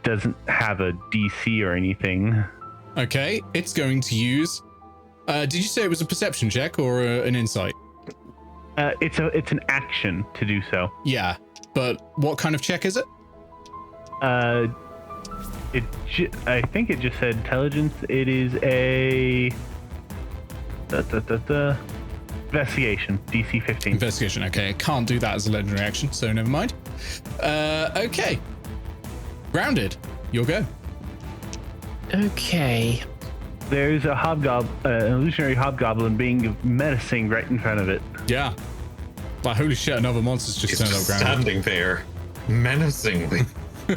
doesn't have a DC or anything. Okay, it's going to use. Did you say it was a perception check or an insight? It's an action to do so. Yeah, but what kind of check is it? I think it just said intelligence. It is a investigation, DC 15. Investigation. Okay, I can't do that as a legendary action, so never mind. Okay. Grounded. Your go. Okay. There's a an illusionary hobgoblin being menacing right in front of it. Yeah. Like, holy shit, another monster's just turned up grounded. Standing there, menacingly. I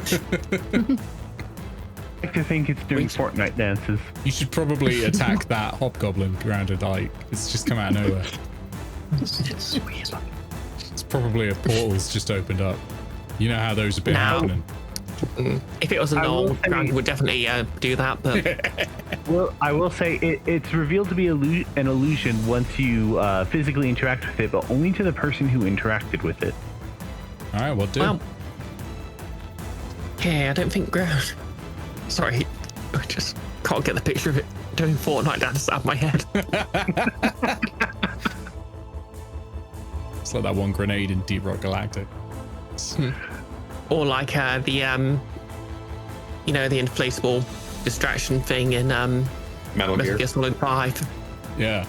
like to think it's doing Fortnite dances. You should probably attack that hobgoblin grounded. Like, it's just come out of nowhere. It's probably a portal's just opened up. You know how those have been happening. If it was a null, Grounded would definitely do that, but... Well, I will say it's revealed to be an illusion once you physically interact with it, but only to the person who interacted with it. All right, what do? Well, okay, I don't think Ground... Sorry, I just can't get the picture of it doing Fortnite dance out of my head. It's like that one grenade in Deep Rock Galactic. Or like the inflatable distraction thing in Metal Gear Solid 5. Yeah.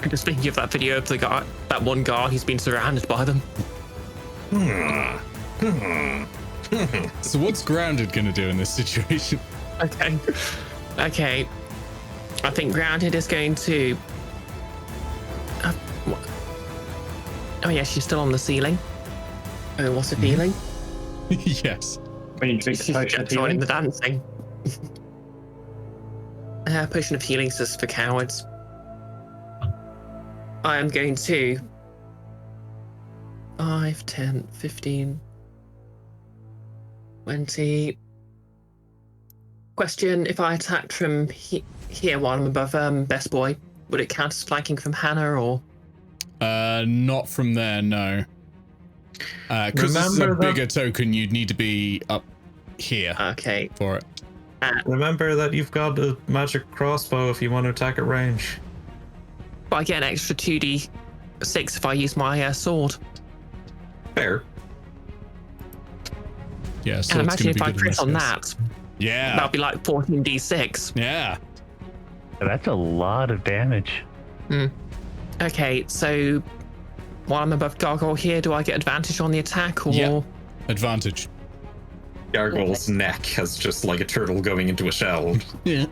I'm just thinking of that video of the guy, that one guy who's been surrounded by them. So what's Grounded gonna do in this situation? Okay. I think Grounded is going to... Oh yeah, she's still on the ceiling. Oh, what's the feeling? Yes. When you drink the potion of Joining healing. the dancing. Potion of healing is for cowards. I am going to 5, 10, 15, 20. Question: if I attacked from here while I'm above Best Boy, would it count as flanking from Hannah or? Not from there, no. Because this is a bigger token, you'd need to be up here. Okay. For it. Remember that you've got a magic crossbow if you want to attack at range. But I get an extra 2d6 if I use my sword. Fair. Yeah, so and imagine if I crit on that. Yeah. That'll be like 14d6. Yeah. That's a lot of damage. Okay, so while I'm above Gargoyle here, do I get advantage on the attack or? Yeah. Advantage. Gargoyle's neck has just like a turtle going into a shell. Yeah.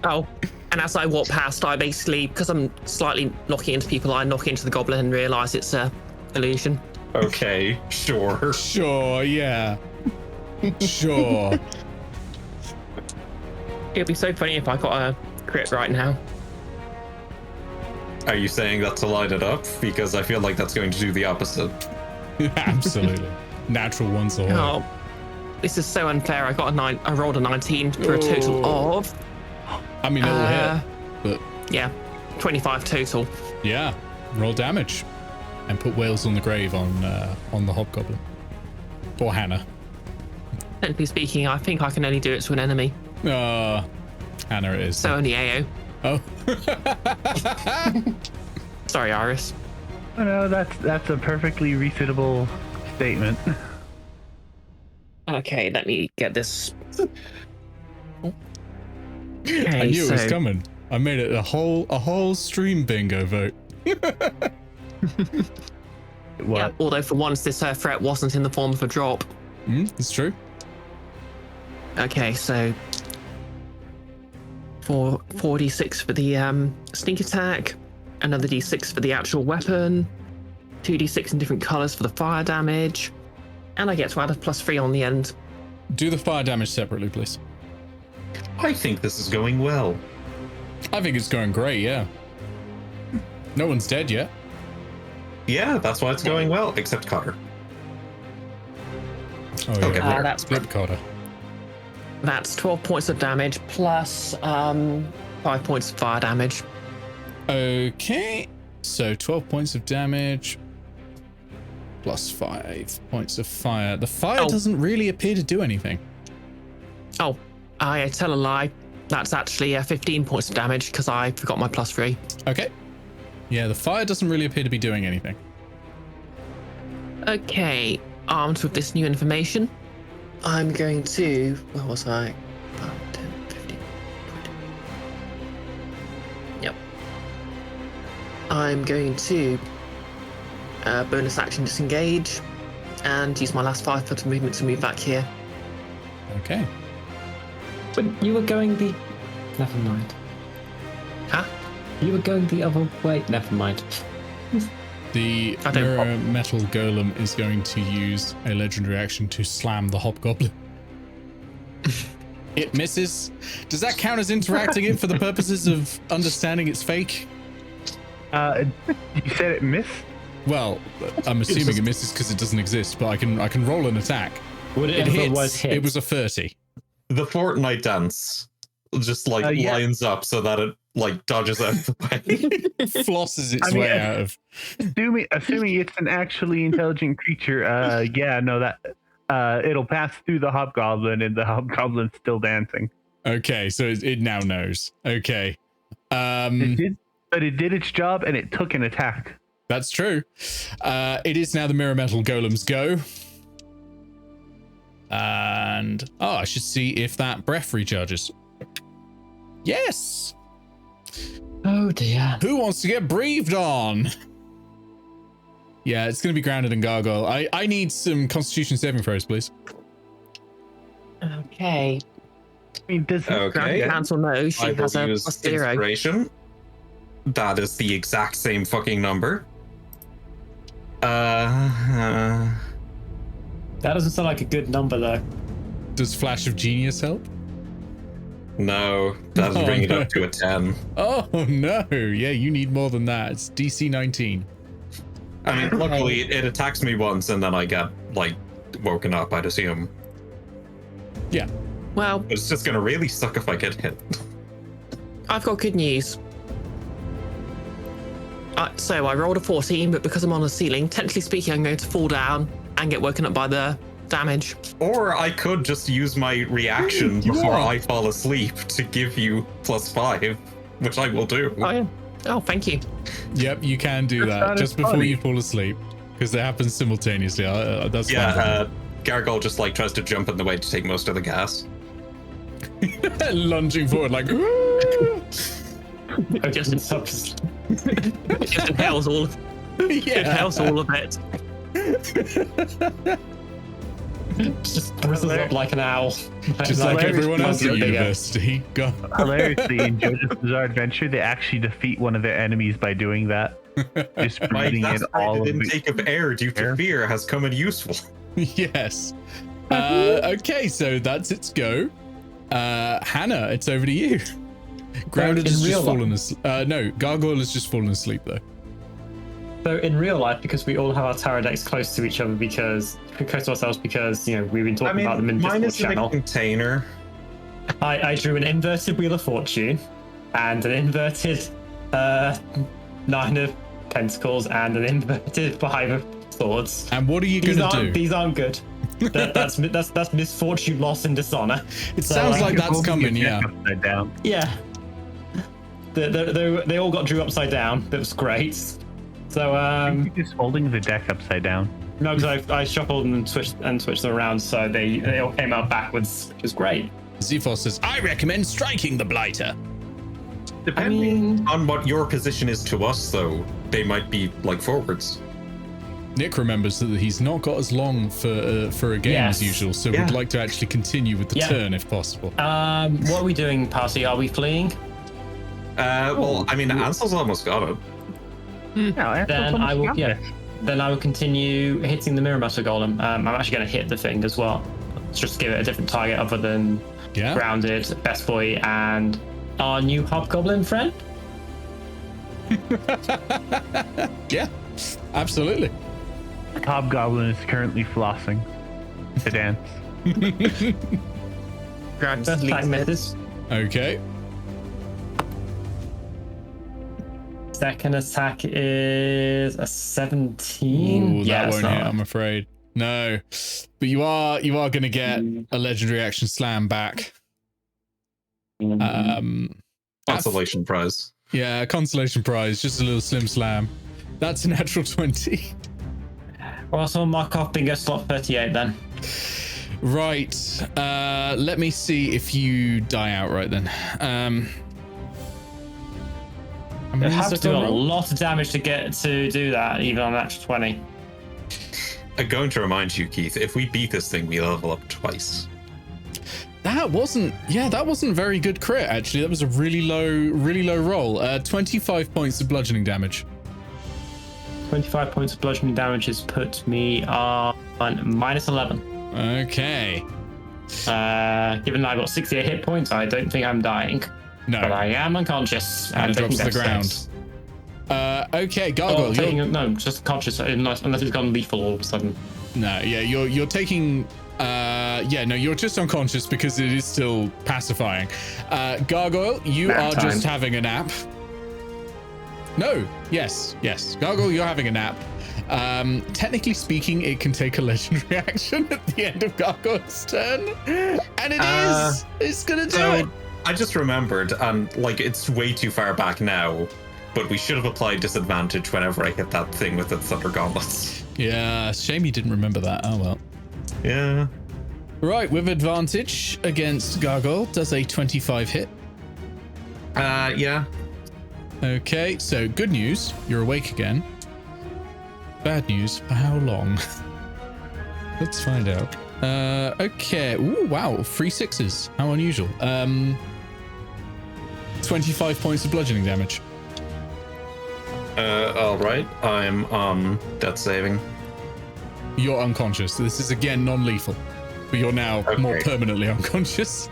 Oh, and as I walk past, I basically, because I'm slightly knocking into people, I knock into the goblin and realise it's a illusion. Okay, sure. Sure, yeah. Sure. It'd be so funny if I got a crit right now. Are you saying that to light it up? Because I feel like that's going to do the opposite. Absolutely. Natural ones all. Oh, this is so unfair. I rolled a 19 for a total of. I mean, it'll hit, but yeah, 25 total. Yeah, roll damage, and put Wales on the grave on the hobgoblin or Hannah. Technically speaking, I think I can only do it to an enemy. Hannah it is. So only Eao. Oh. Sorry, Iris. Oh, no, that's a perfectly reasonable statement. Okay, let me get this. Okay, I knew it was coming. I made it a whole stream bingo vote. What? Yeah, although for once this threat wasn't in the form of a drop. It's true. Okay, so 4d6 for the sneak attack, another d6 for the actual weapon, 2d6 in different colors for the fire damage, and I get to add a +3 on the end. Do the fire damage separately, please. I think this is going well. I think it's going great, yeah. No one's dead yet. Yeah, that's why it's going well, except Cotter. Oh, yeah. Okay, that's Flip Cotter. That's 12 points of damage plus 5 points of fire damage. Okay, so 12 points of damage plus 5 points of fire. The fire doesn't really appear to do anything. Oh, I tell a lie. That's actually 15 points of damage because I forgot my +3. Okay. Yeah, the fire doesn't really appear to be doing anything. Okay, armed with this new information, I'm going to... Where was I? 5, 10, 15, 20. Yep. I'm going to bonus action disengage and use my last 5 foot of movement to move back here. Okay. But you were going the... Never mind. Huh? You were going the other way. Never mind. The mirror metal golem is going to use a legendary action to slam the hobgoblin. It misses. Does that count as interacting it for the purposes of understanding it's fake? You said it missed? Well, I'm assuming it misses because it doesn't exist, but I can roll an attack. Would it hits. hit? It was a 30. The Fortnite dance just lines up so that it dodges out of the way. Flosses its way out of. Assuming it's an actually intelligent creature, it'll pass through the hobgoblin and the hobgoblin's still dancing. Okay, so it now knows. Okay. It did its job and it took an attack. That's true. It is now the mirror metal golem's go. And I should see if that breath recharges. Yes. Oh dear. Who wants to get breathed on? Yeah, it's going to be grounded and gargoyle. I need some Constitution saving throws, please. Okay. I mean, does Council know she has a +0? Inspiration. That is the exact same fucking number. That doesn't sound like a good number, though. Does Flash of Genius help? No, that would bring it up to a 10. Oh no! Yeah, you need more than that. It's DC 19. I mean, luckily it attacks me once and then I get woken up, I'd assume. Yeah. Well, It's just gonna really suck if I get hit. I've got good news. So I rolled a 14, but because I'm on the ceiling, technically speaking, I'm going to fall down and get woken up by the damage. Or I could just use my reaction before I fall asleep to give you +5, which I will do. Oh yeah. Oh, thank you. Yep, you can do that just before you fall asleep, because it happens simultaneously. That's fine. Gargoyle just tries to jump in the way to take most of the gas. Lunging forward like. It just inhales all of inhales all of it. Just bristles up like an owl. Just like everyone else at university. Hilariously, in JoJo's Bizarre Adventure, they actually defeat one of their enemies by doing that. Just breathing in all of the intake of air due to fear has come in useful. Yes. Okay, so that's its go. Hannah, it's over to you. Grounded has just fallen asleep. No, Gargoyle has just fallen asleep though. So in real life, because we all have our tarot decks close to each other, close to ourselves, because we've been talking about them in Discord channel. In a container. I drew an inverted Wheel of Fortune, and an inverted 9 of Pentacles, and an inverted 5 of Swords. And what are you gonna do? These aren't good. That's misfortune, loss, and dishonor. It sounds like that's coming, yeah. upside down. Yeah. They all got drew upside down. That was great. So You're just holding the deck upside down. no, because I shuffled and switched them around, so they all came out backwards, which is great. Zephos says, I recommend striking the blighter. Depending on what your position is to us, though, they might be forwards. Nick remembers that he's not got as long for a game as usual, so would like to actually continue with the turn if possible. What are we doing, party? Are we fleeing? Well, I mean, Ansel's almost got it. No, Then I will. Yeah. Then I will continue hitting the mirror metal golem. I'm actually going to hit the thing as well. Just give it a different target other than grounded, best boy, and our new hobgoblin friend. Yeah, absolutely. Hobgoblin is currently flossing to dance. First attack misses. Okay. Second attack is a 17. Ooh, that won't hit, I'm afraid. No, but you are going to get a legendary action slam back. Consolation prize. Yeah, consolation prize, just a little slim slam. That's a natural 20. Well, so mark off bingo slot 38 then. Right. Let me see if you die outright then. You have to do a lot of damage to get to do that, even on natural 20. I'm going to remind you, Keith, if we beat this thing, we level up twice. That wasn't very good crit, actually. That was a really low roll. 25 points of bludgeoning damage. 25 points of bludgeoning damage has put me on minus 11. Okay. Given that I've got 68 hit points, I don't think I'm dying. No. But I am unconscious. And it drops to the ground. Okay, Gargoyle. Just conscious, unless it's gone lethal all of a sudden. No, yeah, you're taking... you're just unconscious because it is still pacifying. Gargoyle, you Nap are time. just having a nap. No, yes. Gargoyle, you're having a nap. Technically speaking, it can take a legendary action at the end of Gargoyle's turn. And it is! It's gonna do it! I just remembered, and it's way too far back now, but we should have applied disadvantage whenever I hit that thing with the Thunder Gauntlets. Yeah, shame you didn't remember that. Oh well. Yeah. Right, with advantage against Gargoyle, does a 25 hit? Yeah. Okay, so good news, you're awake again. Bad news, for how long? Let's find out. Okay, ooh, wow, 3 6s, how unusual. 25 points of bludgeoning damage. Alright, I'm on death saving. You're unconscious. This is again non-lethal, but you're now more permanently unconscious.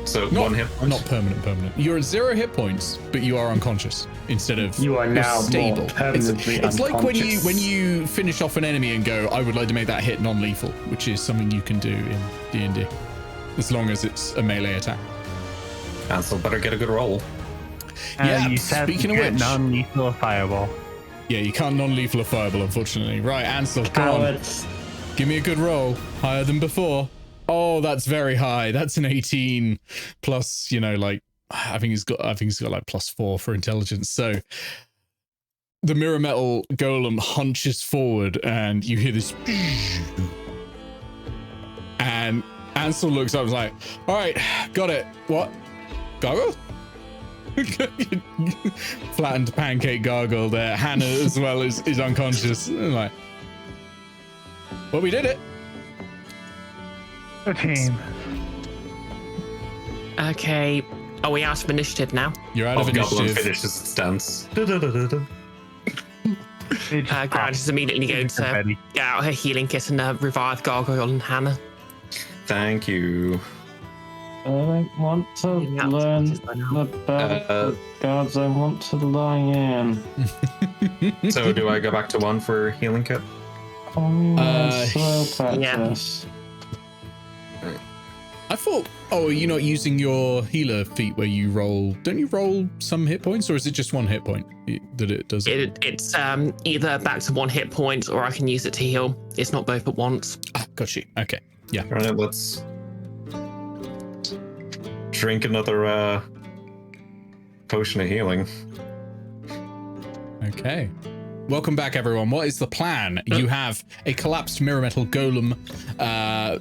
So one hit point? Not permanent. You're at 0 hit points, but you are unconscious instead of you are now stable. More permanently it's like when unconscious. you finish off an enemy and go, I would like to make that hit non-lethal, which is something you can do in D&D, as long as it's a melee attack. Ansel better get a good roll. Yeah, you said speaking of which, non-lethal fireball. Yeah, you can't non-lethal a fireball, unfortunately. Right, Ansel, come on. Give me a good roll. Higher than before. Oh, that's very high. That's an 18 plus, I think he's got like +4 for intelligence. So the mirror metal golem hunches forward and you hear this. And Ansel looks up and is like, all right, got it. What? Gargoyle? Flattened pancake gargoyle there. Hannah as well is unconscious. I'm like, well, we did it. Good team. Okay. Are we out of initiative now? You're out of Goblin initiative. finishes its dance. Grant is immediately going to get out her healing kit and revive Gargoyle and Hannah. Thank you. I don't want to learn about the gods. I want to lie in. So do I go back to 1 for healing kit? Practice. I thought, are you not using your healer feat where you roll? Don't you roll some hit points, or is it just 1 hit point that it does? It's either back to 1 hit point, or I can use it to heal. It's not both at once. Ah, got you. Okay, yeah. All right, let's drink another potion of healing. Okay. Welcome back, everyone. What is the plan? You have a collapsed mirror metal golem, an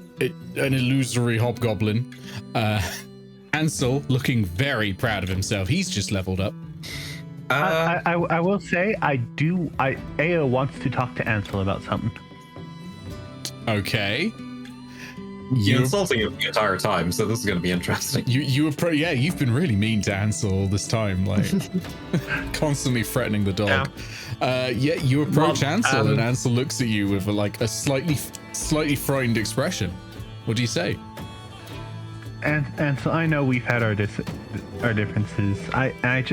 illusory hobgoblin, Ansel looking very proud of himself. He's just leveled up. I will say Eao wants to talk to Ansel about something. Okay. You're insulting him the entire time, so this is going to be interesting. You've been really mean to Ansel all this time, like constantly threatening the dog. You approach Ansel, and Ansel looks at you with a slightly frightened expression. What do you say? And so I know we've had our differences. I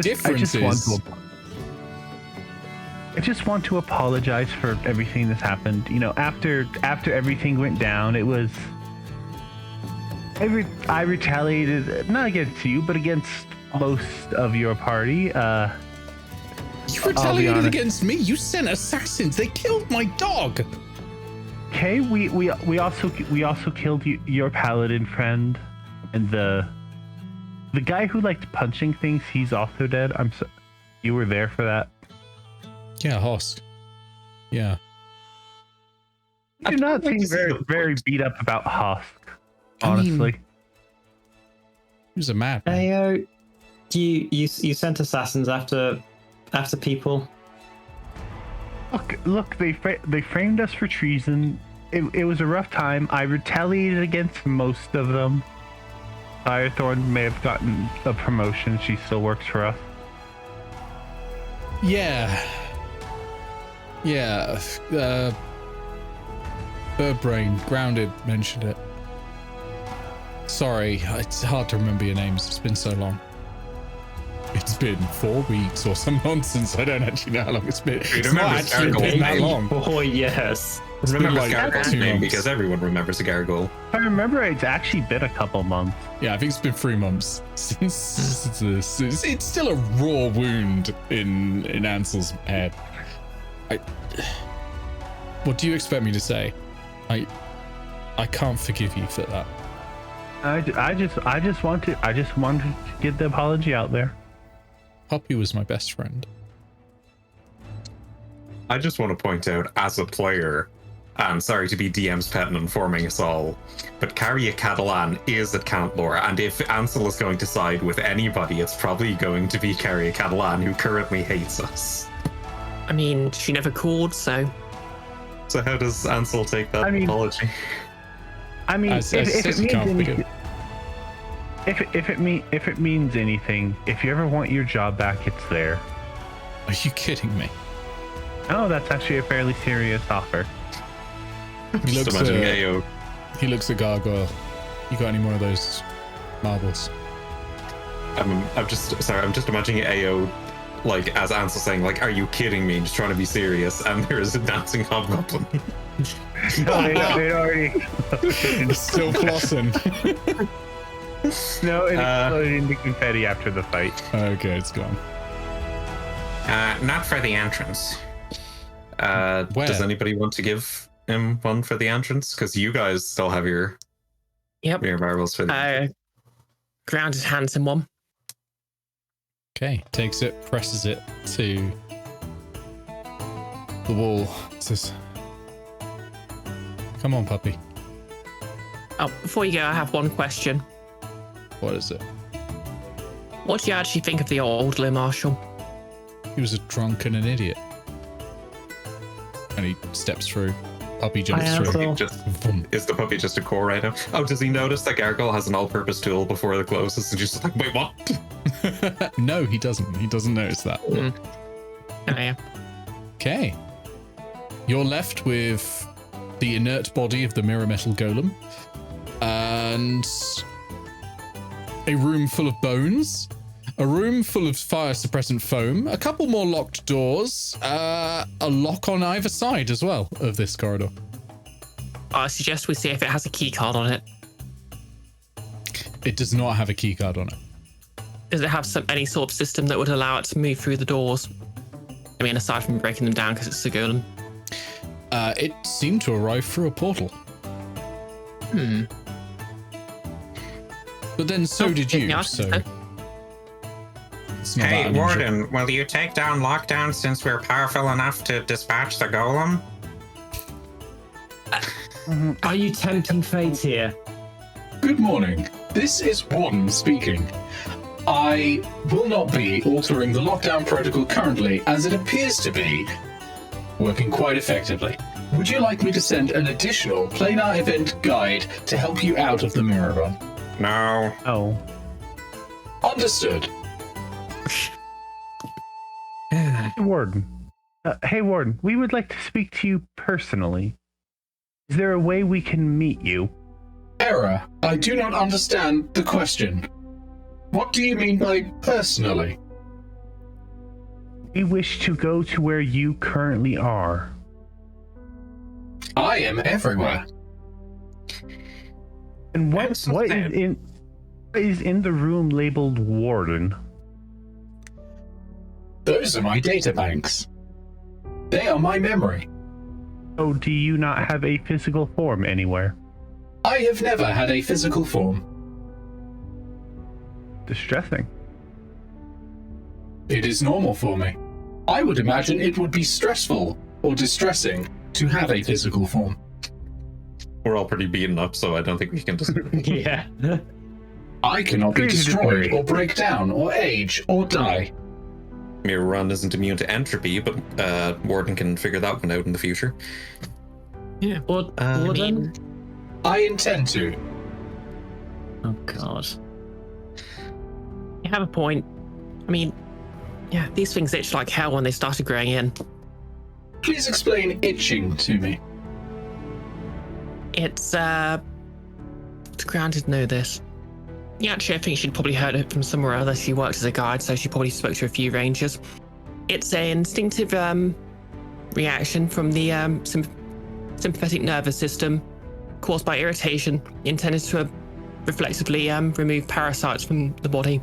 just want to apologize for everything that's happened. After everything went down, it was. I retaliated, not against you, but against most of your party. You retaliated against me? You sent assassins. They killed my dog. Okay, we also killed your paladin friend, and the guy who liked punching things, he's also dead. You were there for that. Yeah, Hosk. Yeah. You do not seem very beat up about Hosk, honestly. He was a mad. Eao, you sent assassins after people. Look, they framed us for treason. It was a rough time. I retaliated against most of them. Firethorn may have gotten a promotion. She still works for us. Yeah. Birdbrain, Grounded mentioned it. Sorry, it's hard to remember your names. It's been so long. It's been 4 weeks or some nonsense. I don't actually know how long it's been. It's not actually been that long. Oh, yes. It's been like Gargoyle's 2 name months. because everyone remembers a gargoyle. If I remember, it's actually been a couple months. Yeah, I think it's been 3 months since this. It's still a raw wound in Ansel's head. What do you expect me to say? I can't forgive you for that. I just wanted to get the apology out there. Puppy was my best friend. I just want to point out, as a player, and sorry to be DM's pet and informing us all, but Carria Catalan is at Cantlore, and if Ansel is going to side with anybody, it's probably going to be Carria Catalan, who currently hates us. I mean, she never called, so... So how does Ansel take that apology? I mean, if it means anything, if you ever want your job back, it's there. Are you kidding me? No, that's actually a fairly serious offer. He looks at Gargoyle. You got any more of those marbles? I'm just imagining Eao, like, as Ansel saying, like, are you kidding me? Just trying to be serious, and there's a dancing hobgoblin. No, they already still flossing. No, it exploded into confetti after the fight. Okay, it's gone. Not for the entrance. Does anybody want to give him one for the entrance? Because you guys still have your marbles for the Grounded hands him one. Okay, takes it, presses it to the wall. Says, "Come on, puppy." Oh, before you go, I have one question. What is it? What do you actually think of the older Marshal? He was a drunk and an idiot. And he steps through. Puppy jumps through. Is the puppy just a core right now? Oh, does he notice that Gargoyle has an all-purpose tool before the closes and just like, wait, what? No, he doesn't. He doesn't notice that. Oh, yeah. Okay. You're left with the inert body of the mirror metal golem and a room full of bones, a room full of fire suppressant foam, a couple more locked doors, a lock on either side as well of this corridor. I suggest we see if it has a key card on it. It does not have a key card on it. Does it have any sort of system that would allow it to move through the doors? I mean, aside from breaking them down because it's a golem. It seemed to arrive through a portal. But then so did you, so... Hey, Warden, will you take down Lockdown since we're powerful enough to dispatch the golem? Are you tempting fate here? Good morning. This is Warden speaking. I will not be altering the lockdown protocol currently, as it appears to be working quite effectively. Would you like me to send an additional Planar Event guide to help you out of the mirror run? No. Oh. Understood. Hey, Warden, we would like to speak to you personally. Is there a way we can meet you? Error. I do not understand the question. What do you mean by personally? We wish to go to where you currently are. I am everywhere. And what is in the room labeled Warden? Those are my data banks. They are my memory. Oh, do you not have a physical form anywhere? I have never had a physical form. distressing. It is normal for me. I would imagine it would be stressful or distressing to have a physical form. We're all pretty beaten up, so I don't think we can just... Yeah. I cannot be destroyed or break down or age or die. Mirror Run isn't immune to entropy, but Warden can figure that one out in the future. Yeah. Warden? I intend to. Oh, God. You have a point. I mean, yeah, these things itch like hell when they started growing in. Please explain itching to me. It's Grounded know this. Yeah, actually, I think she'd probably heard it from somewhere else. She works as a guide, so she probably spoke to a few rangers. It's an instinctive reaction from the sympathetic nervous system caused by irritation, intended to reflexively remove parasites from the body.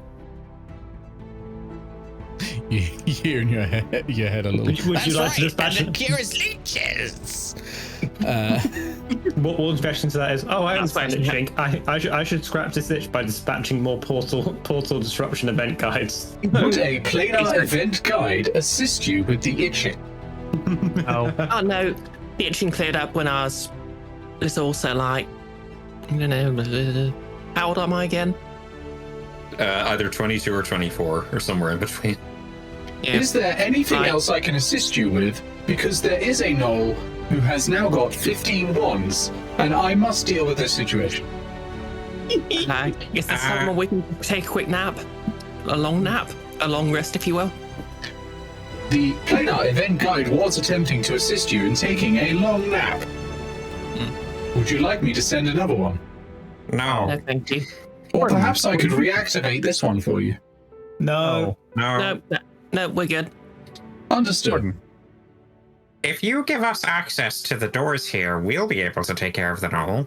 You hear in your head a little. Would you like to dispatch it? And the cure is leeches. What Warden's reaction to that is, oh, I understand That's itching. I should scrap this itch by dispatching more portal disruption event guides. Would a planar event guide assist you with the itching? Oh, Oh no, the itching cleared up when I was also like, I don't know, how old am I again? Either 22 or 24, or somewhere in between. Yeah. Is there anything else I can assist you with? Because there is a gnoll who has now got 15 wands, and I must deal with this situation. I guess this time we can take a quick nap. A long nap. A long rest, if you will. The planar event guide was attempting to assist you in taking a long nap. Would you like me to send another one? No, thank you. Or perhaps I could reactivate this one for you. No. No, we're good. Understood. If you give us access to the doors here, we'll be able to take care of the gnoll.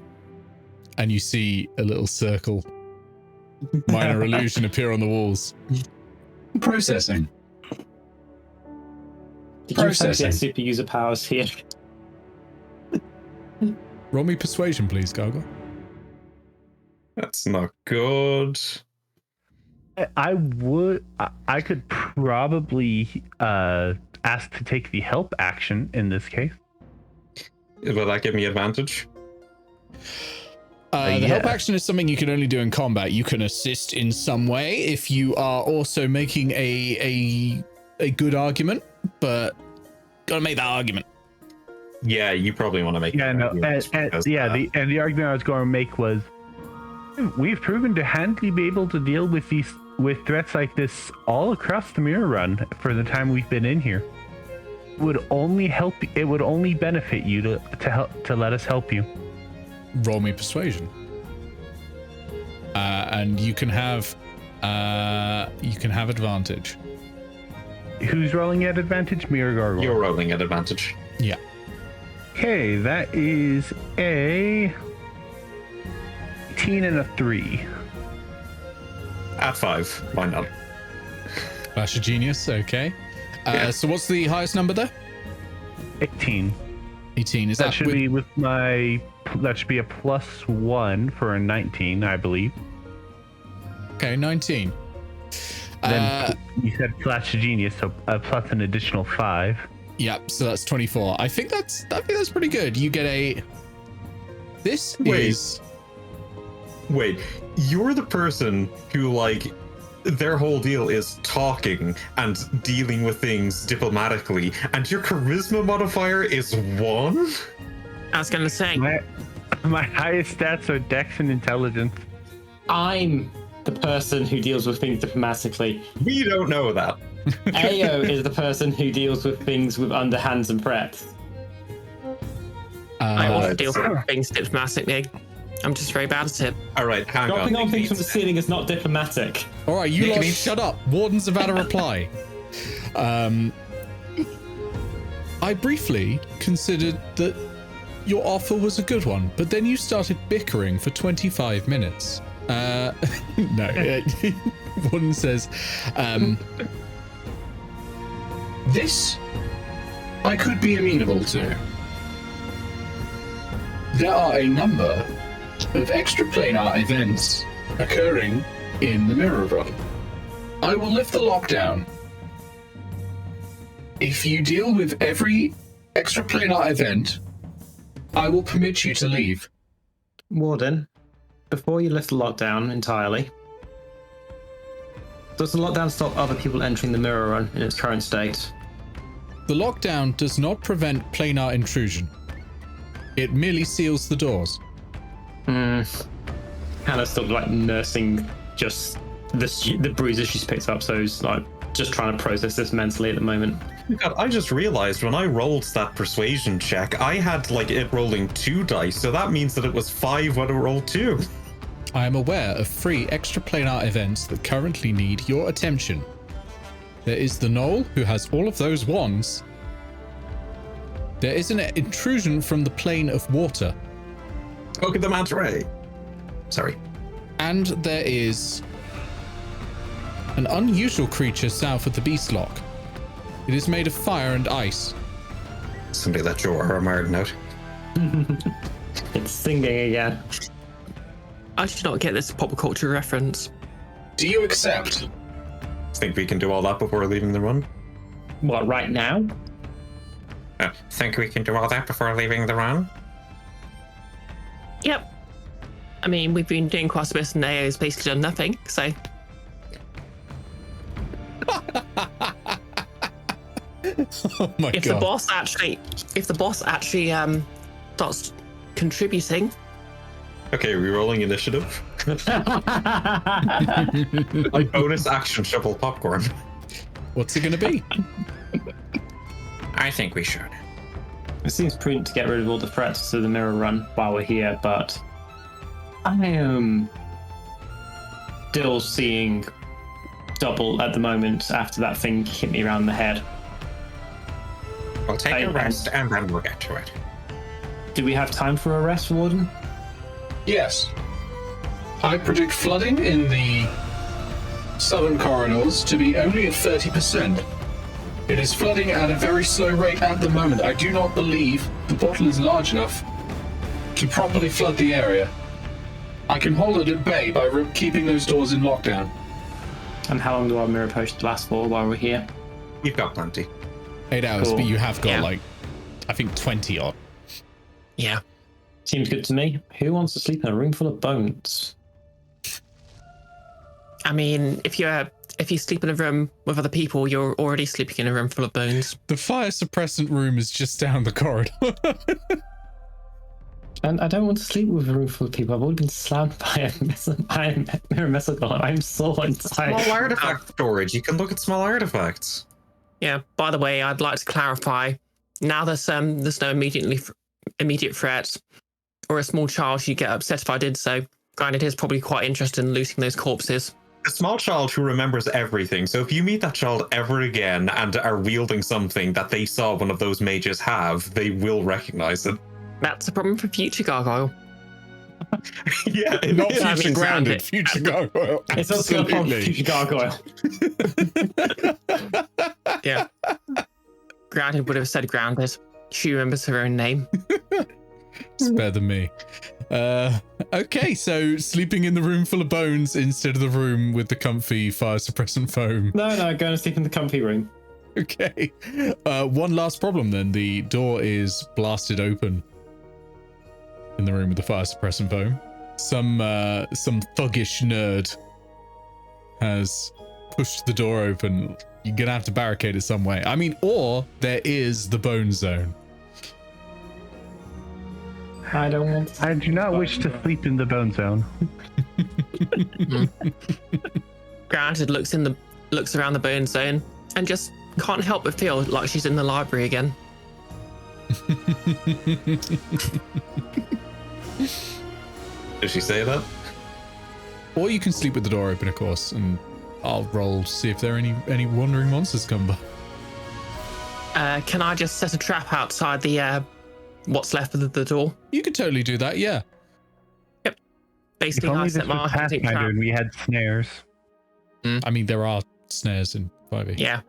And you see a little circle, minor illusion appear on the walls. Processing. Did you have to get super user powers here? Roll me persuasion, please, Gargoyle. That's not good. I could probably ask to take the help action in this case. Will that give me advantage? The help action is something you can only do in combat. You can assist in some way if you are also making a good argument, but gotta make that argument. Yeah, you probably want to make. Yeah, no, the argument I was going to make was, we've proven to handily be able to deal with threats like this all across the Mirror Run for the time we've been in here. It would only benefit you to let us help you. Roll me persuasion, and you can have advantage. Who's rolling at advantage? Me or Gargoyle? You're rolling at advantage. Yeah. Okay, that is a 18 and a 3. At 5, why not? Flash of genius. Okay. So what's the highest number there? 18. 18. Is that should be with my? That should be a +1 for a 19, I believe. Okay, 19. Then you said flash of genius, so plus an additional 5. Yep. So that's 24. I think that's pretty good. You get a. Wait, you're the person who, like, their whole deal is talking and dealing with things diplomatically, and your charisma modifier is 1? I was gonna say. My highest stats are Dex and Intelligence. I'm the person who deals with things diplomatically. We don't know that. Eao is the person who deals with things with underhands and preps. I also deal with things diplomatically. I'm just very bad at it. All right, hang Dropping on. on things from the ceiling is not diplomatic. All right, you lot shut up. Warden's about to reply. I briefly considered that your offer was a good one, but then you started bickering for 25 minutes. No. Warden says, This I could be amenable to. There are a number of extraplanar events occurring in the mirror run. I will lift the lockdown if you deal with every extra planar event. I will permit you to leave. Warden, before you lift the lockdown entirely, does the lockdown stop other people entering the mirror run in its current state? The lockdown does not prevent planar intrusion. It merely seals the doors. Hannah's still like nursing just the bruises she's picked up, so he's like just trying to process this mentally at the moment. God, I just realized when I rolled that persuasion check, I had like it rolling 2 dice, so that means that it was 5 when it rolled 2. I am aware of 3 extra planar events that currently need your attention. There is the Knoll, who has all of those wands. There is an intrusion from the plane of water. Okay, the manta ray. Sorry. And there is an unusual creature south of the Beast Lock. It is made of fire and ice. Somebody let Joe or Martin out. It's singing again. I should not get this pop culture reference. Do you accept? Think we can do all that before leaving the run? What, right now? Think we can do all that before leaving the run? Yep. I mean, we've been doing quite a bit and Eao's basically done nothing, so... Oh my if god. the boss actually starts contributing. Okay, are we rolling initiative? Like bonus action shovel popcorn. What's it gonna be? I think we should. It seems prudent to get rid of all the threats to the mirror run while we're here, but I am still seeing double at the moment after that thing hit me around the head. We'll take a rest and then we'll get to it. Do we have time for a rest, Warden? Yes. I predict flooding in the southern corridors to be only at 30%. It is flooding at a very slow rate at the moment. I do not believe the bottle is large enough to properly flood the area. I can hold it at bay by keeping those doors in lockdown. And how long do our mirror potions last for while we're here? You've got plenty. 8 hours, Cool. but you have got Yeah. like, I think 20 odd. Yeah. Seems good to me. Who wants to sleep in a room full of bones? I mean, if you sleep in a room with other people, you're already sleeping in a room full of bones. The fire suppressant room is just down the corridor. And I don't want to sleep with a room full of people. I've already been slammed by a mirror missile golem. I'm so untired. Small artifact storage. You can look at small artifacts. Yeah. By the way, I'd like to clarify. Now there's no immediate threat, or a small child should get upset if I did so. Granted, he's probably quite interested in looting those corpses. A small child who remembers everything. So if you meet that child ever again and are wielding something that they saw one of those mages have, they will recognize it. That's a problem for future Gargoyle. Yeah, it Not is. That future means grounded, grounded. future gargoyle. It's also a problem for future Gargoyle. Yeah. Grounded would have said grounded. She remembers her own name. It's better than me. Okay, so sleeping in the room full of bones instead of the room with the comfy fire suppressant foam. No, go and sleep in the comfy room. Okay. One last problem then. The door is blasted open in the room with the fire suppressant foam. Some thuggish nerd has pushed the door open. You're gonna have to barricade it some way. I mean, or there is the bone zone. I don't want to. I do not wish to sleep in the bone zone. Grounded looks around the bone zone and just can't help but feel like she's in the library again. Did she say that? Or you can sleep with the door open, of course, and I'll roll to see if there are any wandering monsters come by. Can I just set a trap outside the what's left of the door? You could totally do that, yeah. If Basically, only I this set my was hunting Pathfinder trap. and we had snares. I mean, there are snares in 5e. Yeah.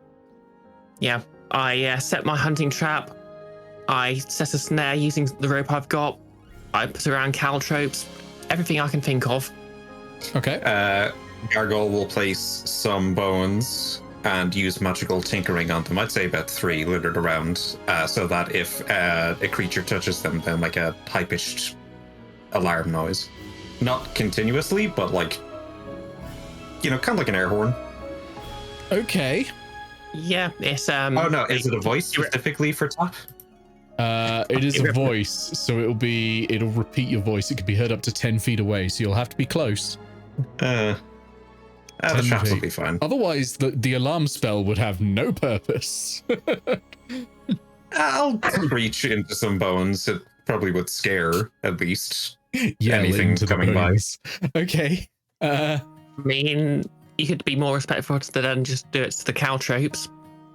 I set my hunting trap. I set a snare using the rope I've got. I put around caltropes. Everything I can think of. Okay. Gargoyle will place some bones and use magical tinkering on them. I'd say about 3 littered around, so that if a creature touches them, then like a high-pitched alarm noise. Not continuously, but like, kind of like an air horn. Okay. Yeah, it's Oh no, is it a voice specifically for top? It is a voice, so it'll repeat your voice. It could be heard up to 10 feet away, so you'll have to be close. The traps will be fine. Otherwise, the alarm spell would have no purpose. I'll reach into some bones. It probably would scare, at least, anything coming by. Okay. I mean, you could be more respectful than just do it to the caltropes.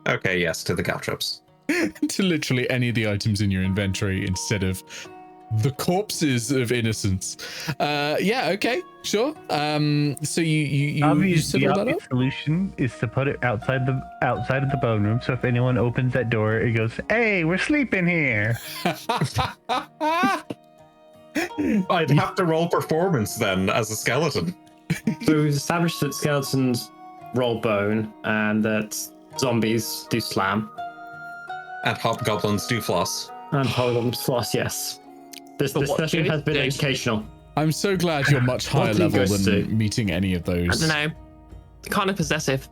Okay, yes, to the caltrops. To literally any of the items in your inventory instead of the corpses of innocence. Yeah, okay, sure. So you the obvious solution is to put it outside of the bone room. So if anyone opens that door, it goes, "Hey, we're sleeping here." I'd have to roll performance then as a skeleton. So we've established that skeletons roll bone and that zombies do slam. And hobgoblins do floss. And hobgoblins floss, yes. This session has been educational. I'm so glad you're much higher level than meeting any of those. I don't know. Kind of possessive.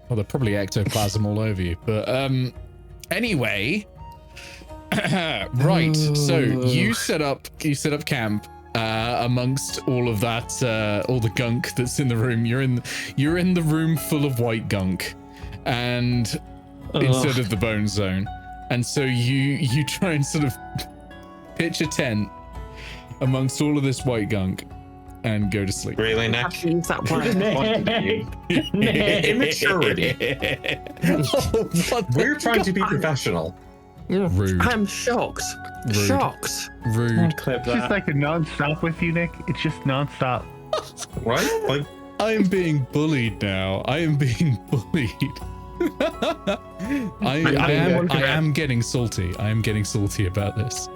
Well, they're probably ectoplasm all over you. But anyway. Right. So you set up camp amongst all of that, all the gunk that's in the room. You're in the room full of white gunk, and instead of the bone zone, and so you try and sort of pitch a tent amongst all of this white gunk and go to sleep. Really, Nick? Immaturity. We're trying to be professional. Rude. I'm shocked. Rude. Shocked. Rude. It's just like a non-stop with you, Nick. It's just non-stop. Right? Like, I am being bullied now. I am being bullied. I am getting salty. I am getting salty about this.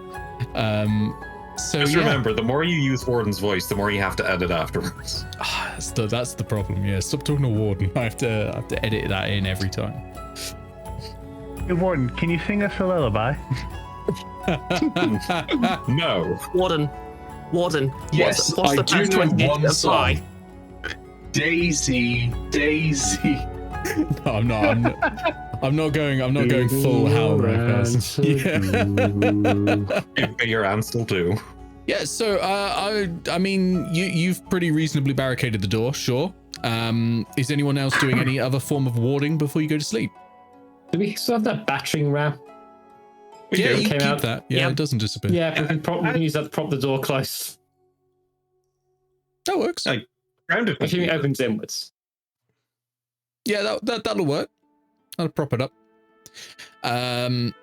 So just remember, the more you use Warden's voice, the more you have to edit afterwards. That's the problem. Yeah, stop talking to Warden. I have to edit that in every time. Hey, Warden, can you sing us a lullaby? No. Warden. Yes, what's I the do know one song. Daisy. No, I'm not going full howl right now. Your ants will do. Yeah, so I mean you've pretty reasonably barricaded the door, sure. Is anyone else doing any other form of warding before you go to sleep? Do we still have that battering ram? Yeah, you can keep that. Yeah, it doesn't disappear. Yeah, we can use that to prop the door closed. That works. Like, grounded. I think it opens inwards. Yeah, that'll work. I'll prop it up. I've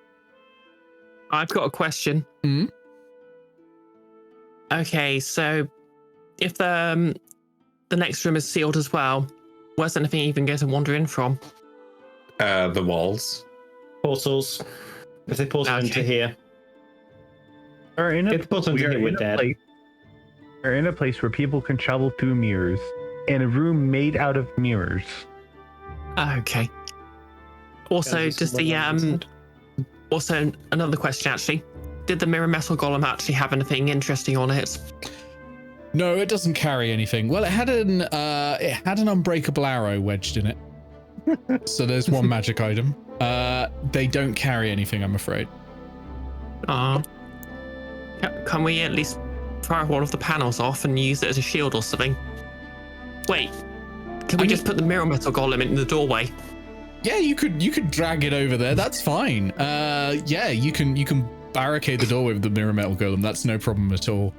got a question. Hmm? Okay, so if the next room is sealed as well, where's anything even going to wander in from? The walls. Portals. If they portal into here. We're in a place where people can travel through mirrors, in a room made out of mirrors. Okay. Also, does the also another question actually. Did the mirror metal golem actually have anything interesting on it? No, it doesn't carry anything. Well, it had an unbreakable arrow wedged in it. So there's one magic item. They don't carry anything, I'm afraid. Can we at least fire one of the panels off and use it as a shield or something? Wait, can we just put the mirror metal golem in the doorway? Yeah, you could drag it over there. That's fine. Yeah, you can barricade the doorway with the mirror metal golem. That's no problem at all.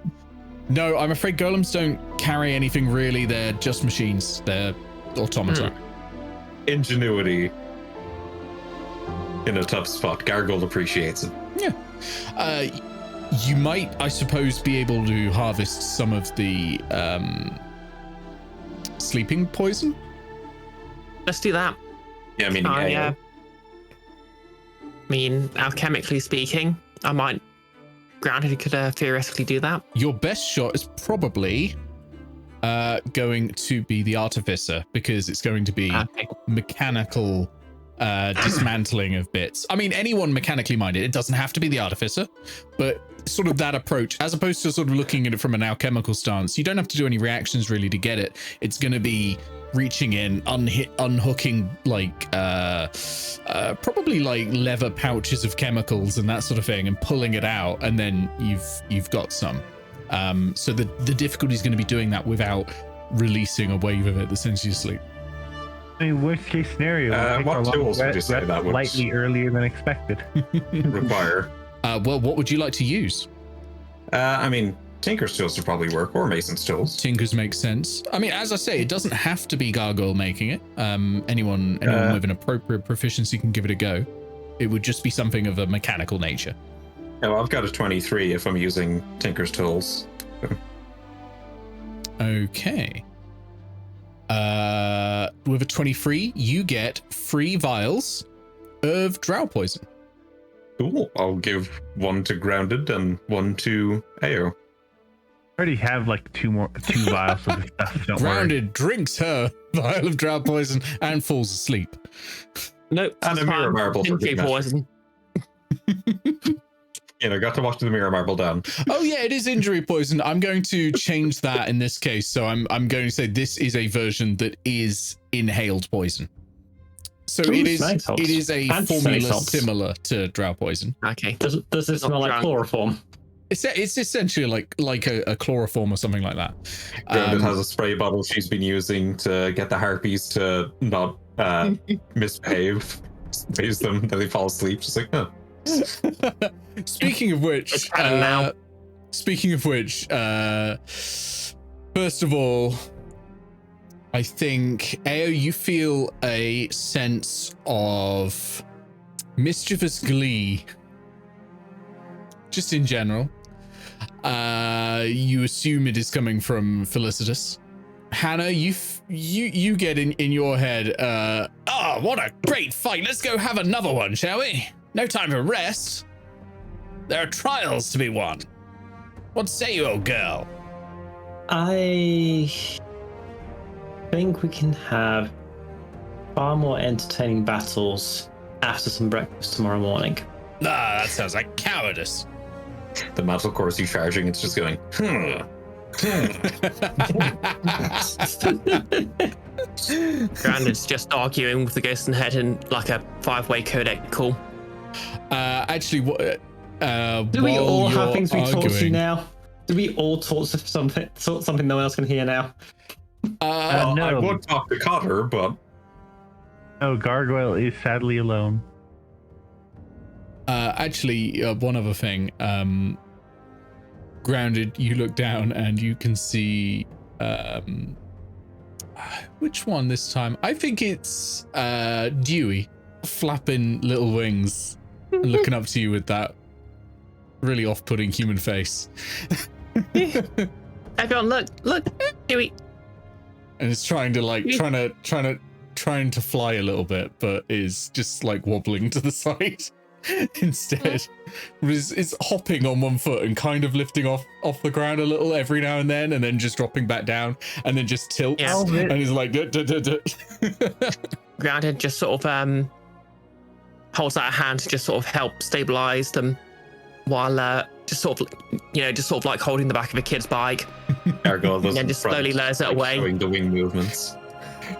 No, I'm afraid golems don't carry anything really. They're just machines. They're automata. Ingenuity in a tough spot. Gargoyle appreciates it. Yeah. You might, I suppose, be able to harvest some of the sleeping poison. Let's do that. Yeah, I mean, I mean, alchemically speaking, I might. Granted, you could theoretically do that. Your best shot is probably going to be the artificer, because it's going to be mechanical dismantling of bits. I mean, anyone mechanically minded, it doesn't have to be the artificer, but sort of that approach, as opposed to sort of looking at it from an alchemical stance. You don't have to do any reactions really to get it. It's going to be reaching in, unhooking like probably like leather pouches of chemicals and that sort of thing, and pulling it out, and then you've got some. So the difficulty is going to be doing that without releasing a wave of it that sends you to sleep. I mean, worst case scenario, what tools would you say that would slightly earlier than expected require? Well, what would you like to use? I mean, Tinker's tools would probably work, or Mason's tools. Tinker's makes sense. I mean, as I say, it doesn't have to be Gargoyle making it. Anyone with an appropriate proficiency can give it a go. It would just be something of a mechanical nature. Oh, I've got a 23 if I'm using Tinker's tools. Okay. With a 23, you get 3 vials of drow poison. Cool. I'll give 1 to Grounded and 1 to Eao. I already have like 2 vials of this stuff. Don't Grounded worry. Drinks her vial of drow poison and falls asleep. Nope. And a mirror marble for good poison. Got to watch the mirror marble down. Oh yeah, it is injury poison. I'm going to change that in this case. So I'm going to say this is a version that is inhaled poison. So it is a formula similar to drow poison. Okay. Does it smell like chloroform? It's essentially like a chloroform or something like that. Grounded has a spray bottle she's been using to get the harpies to not misbehave. Sprays them, then they fall asleep. Just like, huh. Speaking of which, first of all, I think, Eao, you feel a sense of mischievous glee, just in general. You assume it is coming from Felicitas. Hannah, you get in your head, what a great fight. Let's go have another one, shall we? No time to rest. There are trials to be won. What say you, old girl? I think we can have far more entertaining battles after some breakfast tomorrow morning. That sounds like cowardice. The metal course you charging, it's just going, Grounded's just arguing with the ghost in head in like a 5-way codec call. Actually, do we all have things we talk to now? Do we all talk to something no one else can hear now? No. I would talk to Cotter, but no, Gargoyle is sadly alone. Actually, one other thing. Grounded, you look down and you can see which one this time? I think it's Dewey flapping little wings and looking up to you with that really off-putting human face. Everyone, look, Dewey. And it's trying to fly a little bit, but is just like wobbling to the side instead. It's hopping on one foot and kind of lifting off the ground a little every now and then just dropping back down, and then just tilts and is like Grounded just sort of holds out a hand to just sort of help stabilize them while just sort of like holding the back of a kid's bike. And then just slowly lowers it away. Showing the wing movements.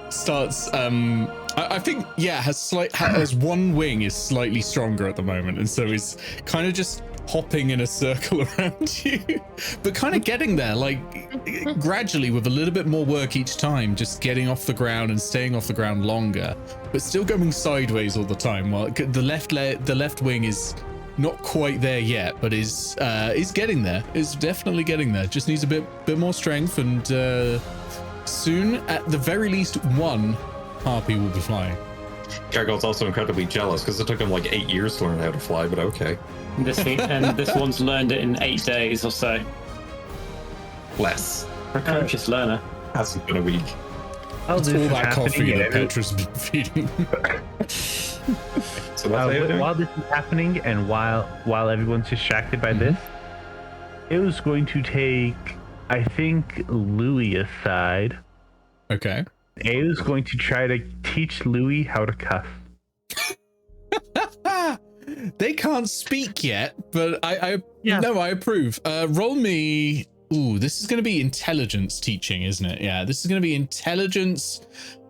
Starts I think has one wing is slightly stronger at the moment, and so is kind of just hopping in a circle around you, but kind of getting there, like gradually with a little bit more work each time, just getting off the ground and staying off the ground longer, but still going sideways all the time. While the left wing is not quite there yet, but is getting there. Is definitely getting there. Just needs a bit more strength, and soon, at the very least, one harpy will be flying. Gargoyle's also incredibly jealous because it took him like 8 years to learn how to fly, but okay. This one's learned it in 8 days or so. Less. Precocious learner. Hasn't been a week. Oh, it's all that coffee that Petra's been feeding. So while this is happening, and while everyone's distracted by this, it was going to take, I think Louis aside, Okay. Ao's going to try to teach Louis how to cuss. They can't speak yet, but I Yeah. no, I approve. Roll me. Ooh, this is going to be intelligence teaching, isn't it? Yeah, this is going to be intelligence,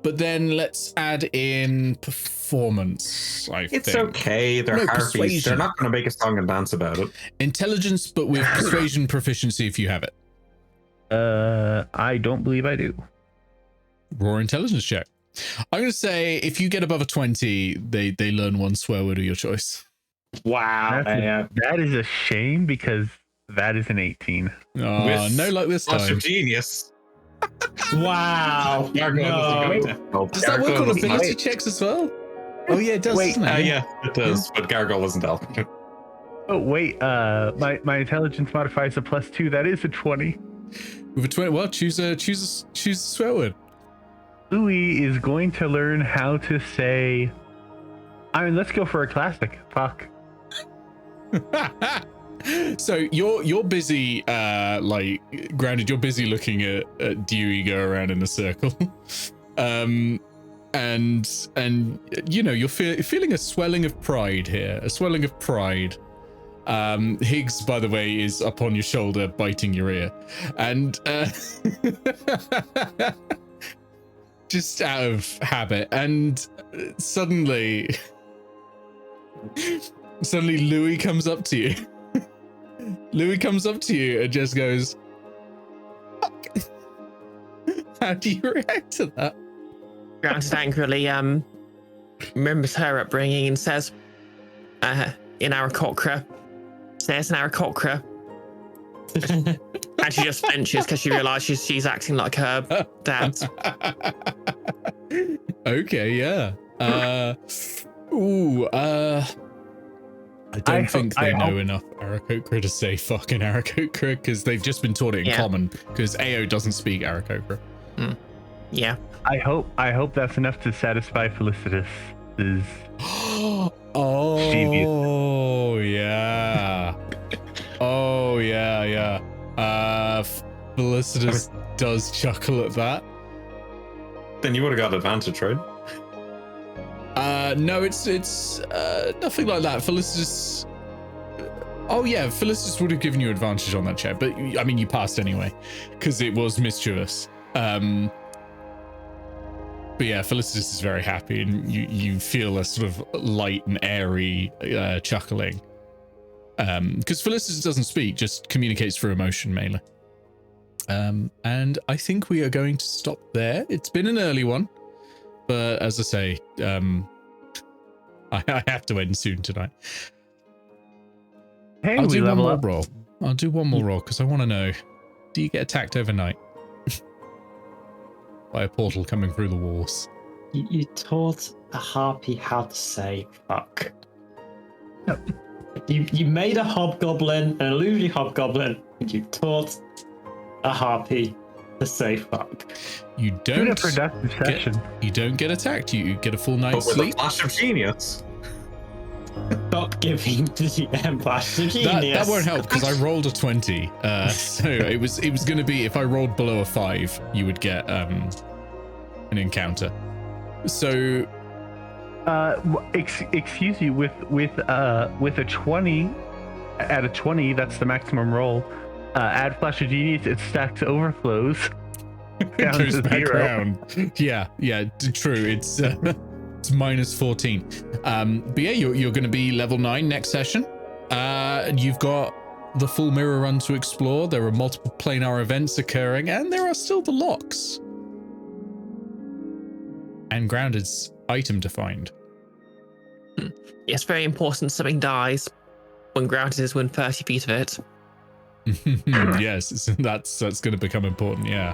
but then let's add in performance. It's okay. They're No, harpies. persuasion. They're not going to make a song and dance about it. Intelligence, but with persuasion proficiency if you have it. I don't believe I do. Raw intelligence check. I'm going to say if you get above a 20, they learn one swear word of your choice. Wow. That is a shame because that is an 18. Oh, With no luck this Flash time. of genius. Wow. No. Does that work on ability checks as well? Oh yeah, it does. Wait, doesn't it? Yeah, it does. But Gargoyle isn't elf. Oh wait, my intelligence modifier is a +2. That is a 20. With a 20, well, choose a swear word. Louis is going to learn how to say. I mean, let's go for a classic. Fuck. So you're busy, like Grounded. You're busy looking at Dewey go around in a circle, and you know you're feeling a swelling of pride here, a swelling of pride. Higgs, by the way, is up on your shoulder, biting your ear, and just out of habit, and suddenly Louis comes up to you. Louis comes up to you and just goes, "Fuck." How do you react to that? Grounded angrily remembers her upbringing and says, in Aaracokra, and she just flinches because she realizes she's acting like her dad. Okay, yeah. I don't think they know enough Aaracokra to say fucking Aaracokra because they've just been taught it in common because Eao doesn't speak Aaracokra. Yeah. I hope that's enough to satisfy Felicitas. Oh yeah. Oh yeah. Felicitas does chuckle at that. Then you would have got advantage, right? No, it's nothing like that. Felicitas. Oh yeah, Felicitas would have given you advantage on that check, but I mean you passed anyway because it was mischievous. But yeah, Felicitas is very happy, and you feel a sort of light and airy chuckling. Because Felicitas doesn't speak, just communicates through emotion mainly. And I think we are going to stop there. It's been an early one, but as I say, I have to end soon tonight. Hey, I'll do one more up. roll. I'll do one more roll because I want to know: do you get attacked overnight by a portal coming through the walls? You taught a harpy how to say fuck. Yep. You made a hobgoblin, an illusory hobgoblin, and you taught a harpy to say fuck. You Been a don't productive session. you don't get attacked. You get a full But night's with sleep. a flash of genius. Stop giving the GM flash of That genius. won't help because I rolled a 20. So it was going to be if I rolled below a 5, you would get an encounter. So Excuse you, with a 20, at a 20, that's the maximum roll. Add flash of genius, it stacks overflows. it goes back around. Yeah, true. It's it's minus 14. But yeah, you're going to be level 9 next session. You've got the full mirror run to explore. There are multiple planar events occurring, and there are still the locks. And Grounded's item to find. It's very important something dies when Grounded is within 30 feet of it. Yes, that's going to become important, yeah.